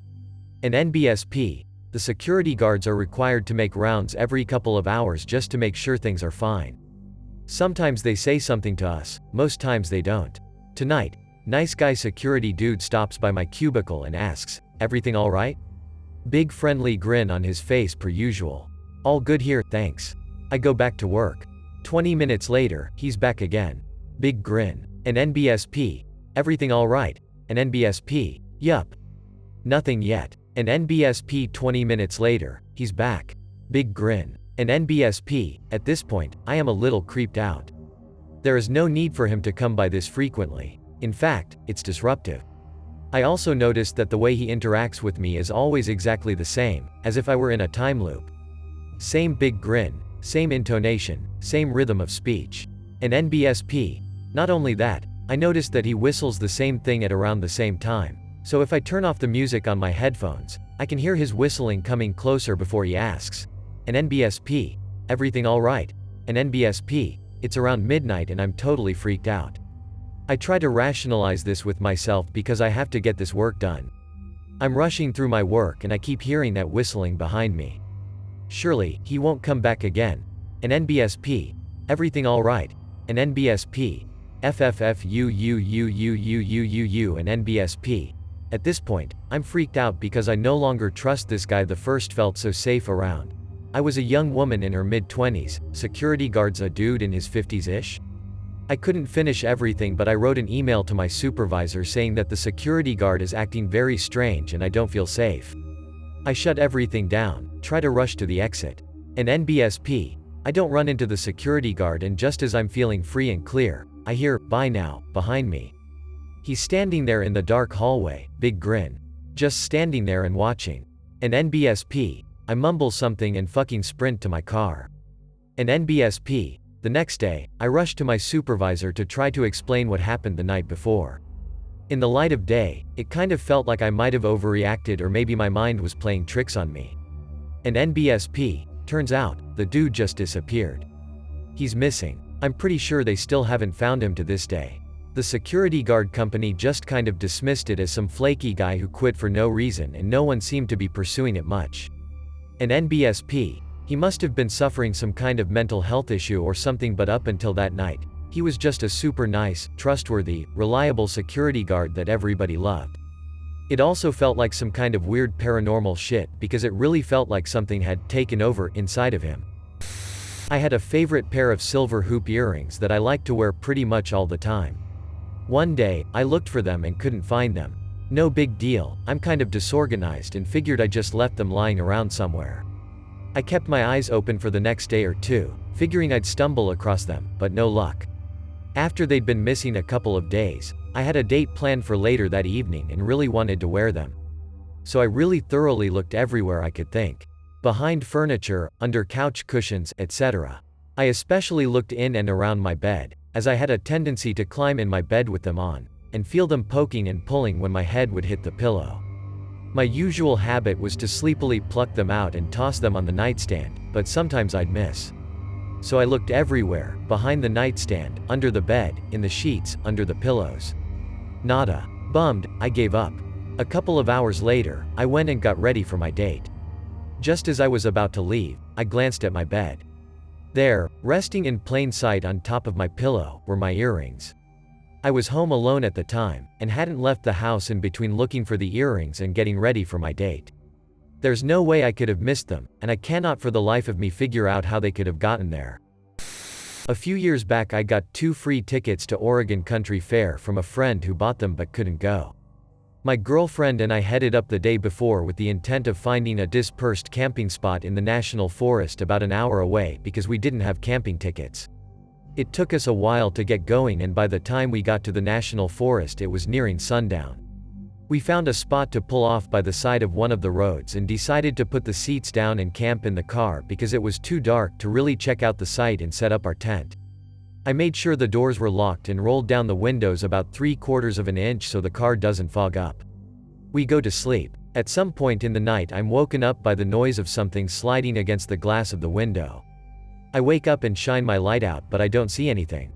In NBSP, the security guards are required to make rounds every couple of hours just to make sure things are fine. Sometimes they say something to us, most times they don't. Tonight, nice guy security dude stops by my cubicle and asks, "Everything alright?" Big friendly grin on his face per usual. "All good here, thanks." I go back to work. 20 minutes later, he's back again. Big grin. An NBSP. "Everything alright?" An NBSP. "Yup." Nothing yet. An NBSP 20 minutes later, he's back. Big grin. An NBSP. At this point, I am a little creeped out. There is no need for him to come by this frequently. In fact, it's disruptive. I also noticed that the way he interacts with me is always exactly the same, as if I were in a time loop. Same big grin, same intonation, same rhythm of speech. An NBSP. Not only that, I noticed that he whistles the same thing at around the same time. So if I turn off the music on my headphones, I can hear his whistling coming closer before he asks. An NBSP. "Everything alright?" An NBSP. It's around midnight and I'm totally freaked out. I try to rationalize this with myself because I have to get this work done. I'm rushing through my work and I keep hearing that whistling behind me. Surely, he won't come back again. An NBSP. "Everything alright?" An NBSP. "FFFUUUUUUUU." An NBSP. At this point, I'm freaked out because I no longer trust this guy the first felt so safe around. I was a young woman in her mid-20s, security guard's a dude in his 50s-ish? I couldn't finish everything but I wrote an email to my supervisor saying that the security guard is acting very strange and I don't feel safe. I shut everything down, try to rush to the exit. An NBSP. I don't run into the security guard and just as I'm feeling free and clear, I hear, "Bye now," behind me. He's standing there in the dark hallway, big grin. Just standing there and watching. An NBSP. I mumble something and fucking sprint to my car. An NBSP. The next day, I rush to my supervisor to try to explain what happened the night before. In the light of day, it kind of felt like I might have overreacted or maybe my mind was playing tricks on me. An NBSP. Turns out, the dude just disappeared. He's missing. I'm pretty sure they still haven't found him to this day. The security guard company just kind of dismissed it as some flaky guy who quit for no reason and no one seemed to be pursuing it much. An NBSP. He must have been suffering some kind of mental health issue or something but up until that night, he was just a super nice, trustworthy, reliable security guard that everybody loved. It also felt like some kind of weird paranormal shit because it really felt like something had taken over inside of him. I had a favorite pair of silver hoop earrings that I liked to wear pretty much all the time. One day, I looked for them and couldn't find them. No big deal, I'm kind of disorganized and figured I just left them lying around somewhere. I kept my eyes open for the next day or two, figuring I'd stumble across them, but no luck. After they'd been missing a couple of days, I had a date planned for later that evening and really wanted to wear them. So I really thoroughly looked everywhere I could think. Behind furniture, under couch cushions, etc. I especially looked in and around my bed, as I had a tendency to climb in my bed with them on, and feel them poking and pulling when my head would hit the pillow. My usual habit was to sleepily pluck them out and toss them on the nightstand, but sometimes I'd miss. So I looked everywhere, behind the nightstand, under the bed, in the sheets, under the pillows. Nada. Bummed, I gave up. A couple of hours later, I went and got ready for my date. Just as I was about to leave, I glanced at my bed. There, resting in plain sight on top of my pillow, were my earrings. I was home alone at the time, and hadn't left the house in between looking for the earrings and getting ready for my date. There's no way I could have missed them, and I cannot for the life of me figure out how they could have gotten there. A few years back I got 2 free tickets to Oregon Country Fair from a friend who bought them but couldn't go. My girlfriend and I headed up the day before with the intent of finding a dispersed camping spot in the national forest about an hour away because we didn't have camping tickets. It took us a while to get going, and by the time we got to the national forest it was nearing sundown. We found a spot to pull off by the side of one of the roads and decided to put the seats down and camp in the car because it was too dark to really check out the site and set up our tent. I made sure the doors were locked and rolled down the windows about 3/4 of an inch so the car doesn't fog up. We go to sleep. At some point in the night I'm woken up by the noise of something sliding against the glass of the window. I wake up and shine my light out, but I don't see anything.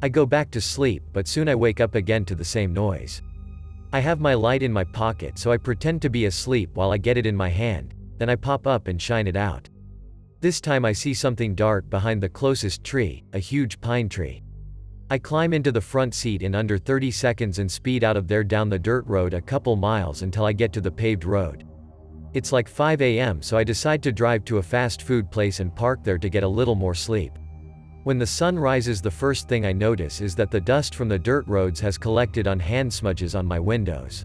I go back to sleep, but soon I wake up again to the same noise. I have my light in my pocket, so I pretend to be asleep while I get it in my hand, then I pop up and shine it out. This time I see something dart behind the closest tree, a huge pine tree. I climb into the front seat in under 30 seconds and speed out of there down the dirt road a couple miles until I get to the paved road. It's like 5 a.m., so I decide to drive to a fast food place and park there to get a little more sleep. When the sun rises, the first thing I notice is that the dust from the dirt roads has collected on hand smudges on my windows.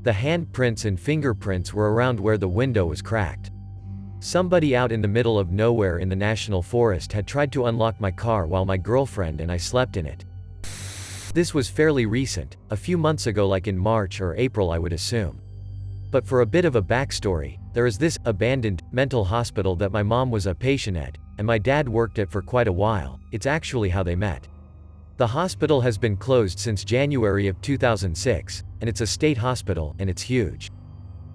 The handprints and fingerprints were around where the window was cracked. Somebody out in the middle of nowhere in the national forest had tried to unlock my car while my girlfriend and I slept in it. This was fairly recent, a few months ago, like in March or April I would assume. But for a bit of a backstory, there is this abandoned mental hospital that my mom was a patient at, and my dad worked at for quite a while. It's actually how they met. The hospital has been closed since January of 2006, and it's a state hospital, and it's huge.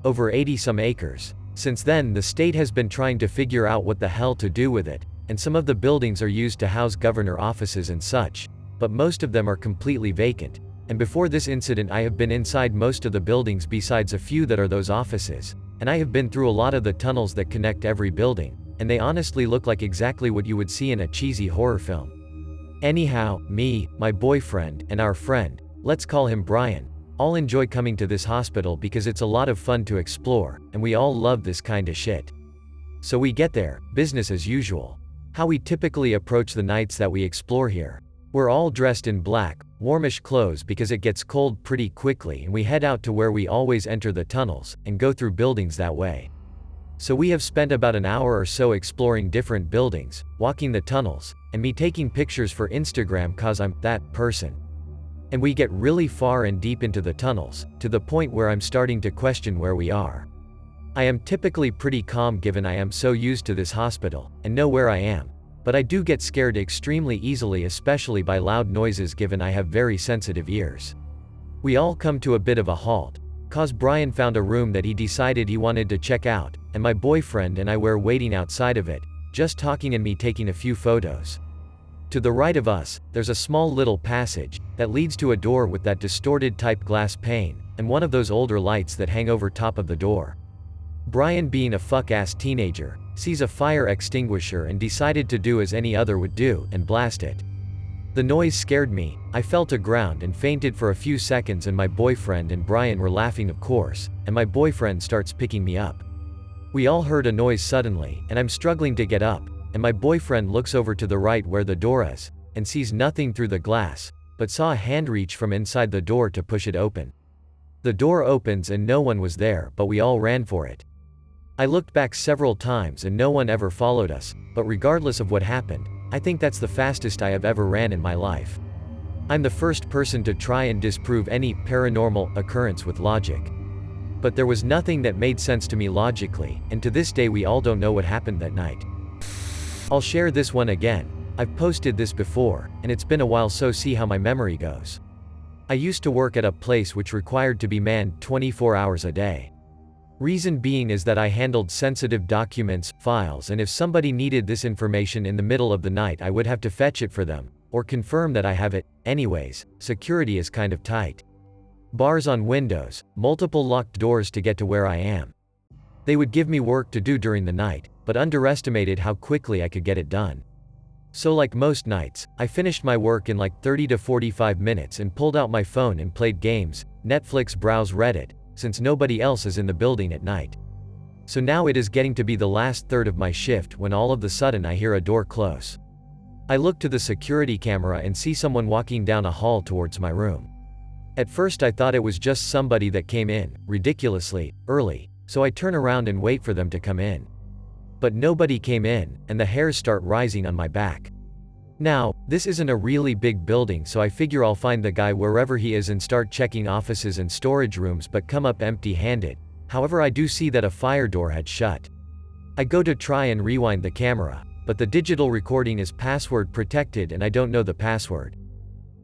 Over 80-some acres. Since then, the state has been trying to figure out what the hell to do with it, and some of the buildings are used to house governor offices and such, but most of them are completely vacant. And before this incident I have been inside most of the buildings besides a few that are those offices, and I have been through a lot of the tunnels that connect every building, and they honestly look like exactly what you would see in a cheesy horror film. Anyhow, me, my boyfriend, and our friend, let's call him Brian, all enjoy coming to this hospital because it's a lot of fun to explore, and we all love this kinda shit. So we get there, business as usual. How we typically approach the nights that we explore here. We're all dressed in black, warmish clothes because it gets cold pretty quickly, and we head out to where we always enter the tunnels, and go through buildings that way. So we have spent about an hour or so exploring different buildings, walking the tunnels, and me taking pictures for Instagram cause I'm that person. And we get really far and deep into the tunnels, to the point where I'm starting to question where we are. I am typically pretty calm given I am so used to this hospital, and know where I am. But I do get scared extremely easily, especially by loud noises given I have very sensitive ears. We all come to a bit of a halt, cause Brian found a room that he decided he wanted to check out, and my boyfriend and I were waiting outside of it, just talking and me taking a few photos. To the right of us, there's a small little passage that leads to a door with that distorted type glass pane, and one of those older lights that hang over top of the door. Brian, being a fuck-ass teenager, sees a fire extinguisher and decided to do as any other would do, and blast it. The noise scared me, I fell to ground and fainted for a few seconds, and my boyfriend and Brian were laughing of course, and my boyfriend starts picking me up. We all heard a noise suddenly, and I'm struggling to get up, and my boyfriend looks over to the right where the door is, and sees nothing through the glass, but saw a hand reach from inside the door to push it open. The door opens and no one was there, but we all ran for it. I looked back several times and no one ever followed us, but regardless of what happened, I think that's the fastest I have ever ran in my life. I'm the first person to try and disprove any paranormal occurrence with logic. But there was nothing that made sense to me logically, and to this day we all don't know what happened that night. I'll share this one again. I've posted this before, and it's been a while, so see how my memory goes. I used to work at a place which required to be manned 24 hours a day. Reason being is that I handled sensitive documents, files, and if somebody needed this information in the middle of the night I would have to fetch it for them, or confirm that I have it. Anyways, security is kind of tight. Bars on windows, multiple locked doors to get to where I am. They would give me work to do during the night, but underestimated how quickly I could get it done. So like most nights, I finished my work in like 30 to 45 minutes and pulled out my phone and played games, Netflix, browse Reddit, since nobody else is in the building at night. So now it is getting to be the last third of my shift when all of the sudden I hear a door close. I look to the security camera and see someone walking down a hall towards my room. At first I thought it was just somebody that came in, ridiculously, early, so I turn around and wait for them to come in. But nobody came in, and the hairs start rising on my back. Now, this isn't a really big building, so I figure I'll find the guy wherever he is and start checking offices and storage rooms, but come up empty-handed. However, I do see that a fire door had shut. I go to try and rewind the camera, but the digital recording is password protected and I don't know the password.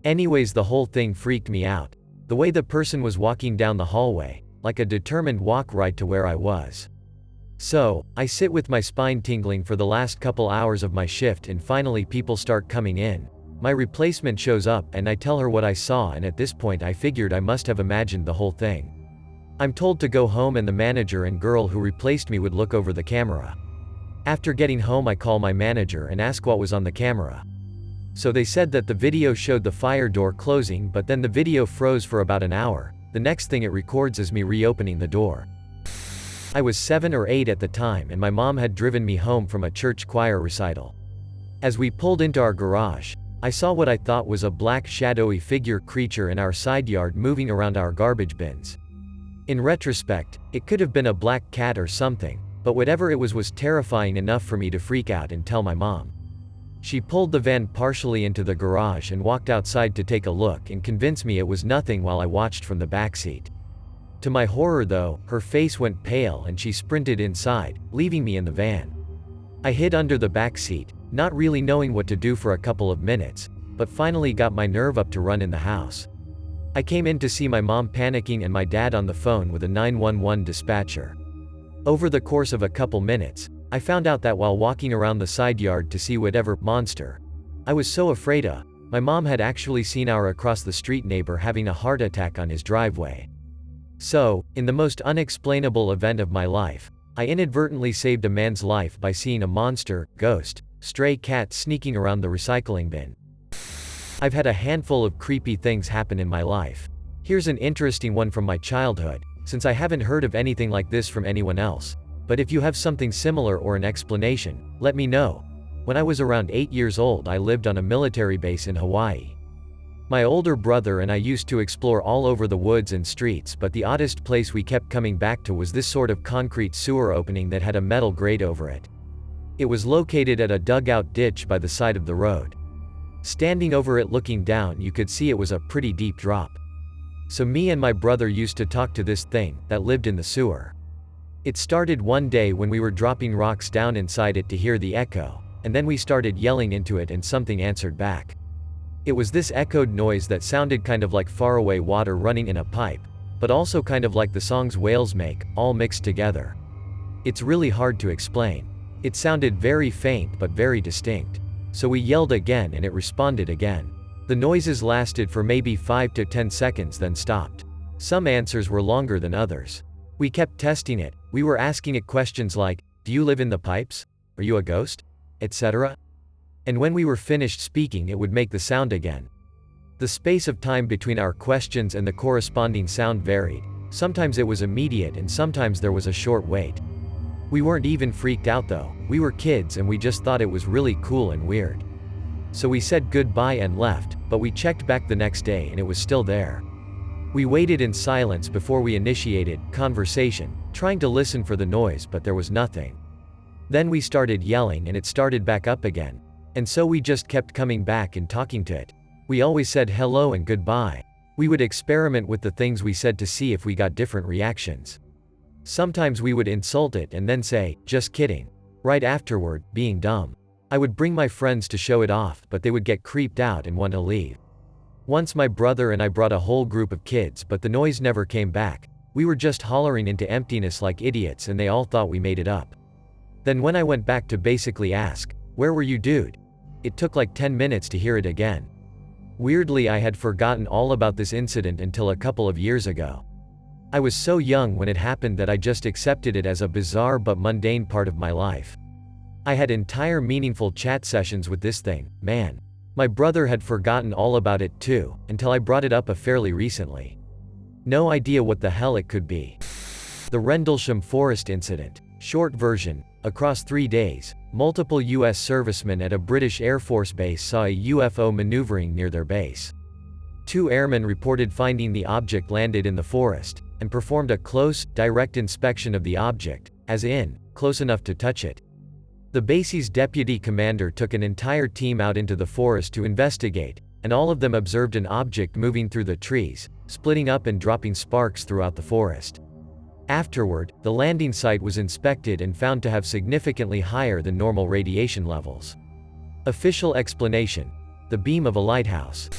Anyways, the whole thing freaked me out. The way the person was walking down the hallway, like a determined walk right to where I was. So, I sit with my spine tingling for the last couple hours of my shift, and finally people start coming in. My replacement shows up and I tell her what I saw, and at this point I figured I must have imagined the whole thing. I'm told to go home and the manager and girl who replaced me would look over the camera. After getting home I call my manager and ask what was on the camera. So they said that the video showed the fire door closing, but then the video froze for about an hour. The next thing it records is me reopening the door. I was 7 or 8 at the time and my mom had driven me home from a church choir recital. As we pulled into our garage, I saw what I thought was a black shadowy figure creature in our side yard moving around our garbage bins. In retrospect, it could have been a black cat or something, but whatever it was terrifying enough for me to freak out and tell my mom. She pulled the van partially into the garage and walked outside to take a look and convince me it was nothing while I watched from the backseat. To my horror though, her face went pale and she sprinted inside, leaving me in the van. I hid under the back seat, not really knowing what to do for a couple of minutes, but finally got my nerve up to run in the house. I came in to see my mom panicking and my dad on the phone with a 911 dispatcher. Over the course of a couple minutes, I found out that while walking around the side yard to see whatever monster I was so afraid of, my mom had actually seen our across the street neighbor having a heart attack on his driveway. So, in the most unexplainable event of my life, I inadvertently saved a man's life by seeing a monster, ghost, stray cat sneaking around the recycling bin. I've had a handful of creepy things happen in my life. Here's an interesting one from my childhood, since I haven't heard of anything like this from anyone else. But if you have something similar or an explanation, let me know. When I was around 8 years old, I lived on a military base in Hawaii. My older brother and I used to explore all over the woods and streets, but the oddest place we kept coming back to was this sort of concrete sewer opening that had a metal grate over it. It was located at a dugout ditch by the side of the road. Standing over it looking down, you could see it was a pretty deep drop. So me and my brother used to talk to this thing that lived in the sewer. It started one day when we were dropping rocks down inside it to hear the echo, and then we started yelling into it and something answered back. It was this echoed noise that sounded kind of like faraway water running in a pipe, but also kind of like the songs whales make, all mixed together. It's really hard to explain. It sounded very faint but very distinct. So we yelled again and it responded again. The noises lasted for maybe 5 to 10 seconds then stopped. Some answers were longer than others. We kept testing it. We were asking it questions like, "Do you live in the pipes? Are you a ghost?" etc. And when we were finished speaking, it would make the sound again. The space of time between our questions and the corresponding sound varied. Sometimes it was immediate and sometimes there was a short wait. We weren't even freaked out though. We were kids and we just thought it was really cool and weird. So we said goodbye and left, but we checked back the next day and it was still there. We waited in silence before we initiated conversation, trying to listen for the noise, but there was nothing. Then we started yelling and it started back up again. And so we just kept coming back and talking to it. We always said hello and goodbye. We would experiment with the things we said to see if we got different reactions. Sometimes we would insult it and then say, "Just kidding," right afterward, being dumb. I would bring my friends to show it off, but they would get creeped out and want to leave. Once my brother and I brought a whole group of kids, but the noise never came back. We were just hollering into emptiness like idiots and they all thought we made it up. Then when I went back to basically ask, "Where were you, dude?" it took like 10 minutes to hear it again. Weirdly, I had forgotten all about this incident until a couple of years ago. I was so young when it happened that I just accepted it as a bizarre but mundane part of my life. I had entire meaningful chat sessions with this thing, man. My brother had forgotten all about it too, until I brought it up fairly recently. No idea what the hell it could be. The Rendlesham Forest Incident. Short version. Across 3 days, multiple U.S. servicemen at a British Air Force base saw a UFO maneuvering near their base. 2 airmen reported finding the object landed in the forest, and performed a close, direct inspection of the object, as in, close enough to touch it. The base's deputy commander took an entire team out into the forest to investigate, and all of them observed an object moving through the trees, splitting up and dropping sparks throughout the forest. Afterward, the landing site was inspected and found to have significantly higher than normal radiation levels. Official explanation: the beam of a lighthouse.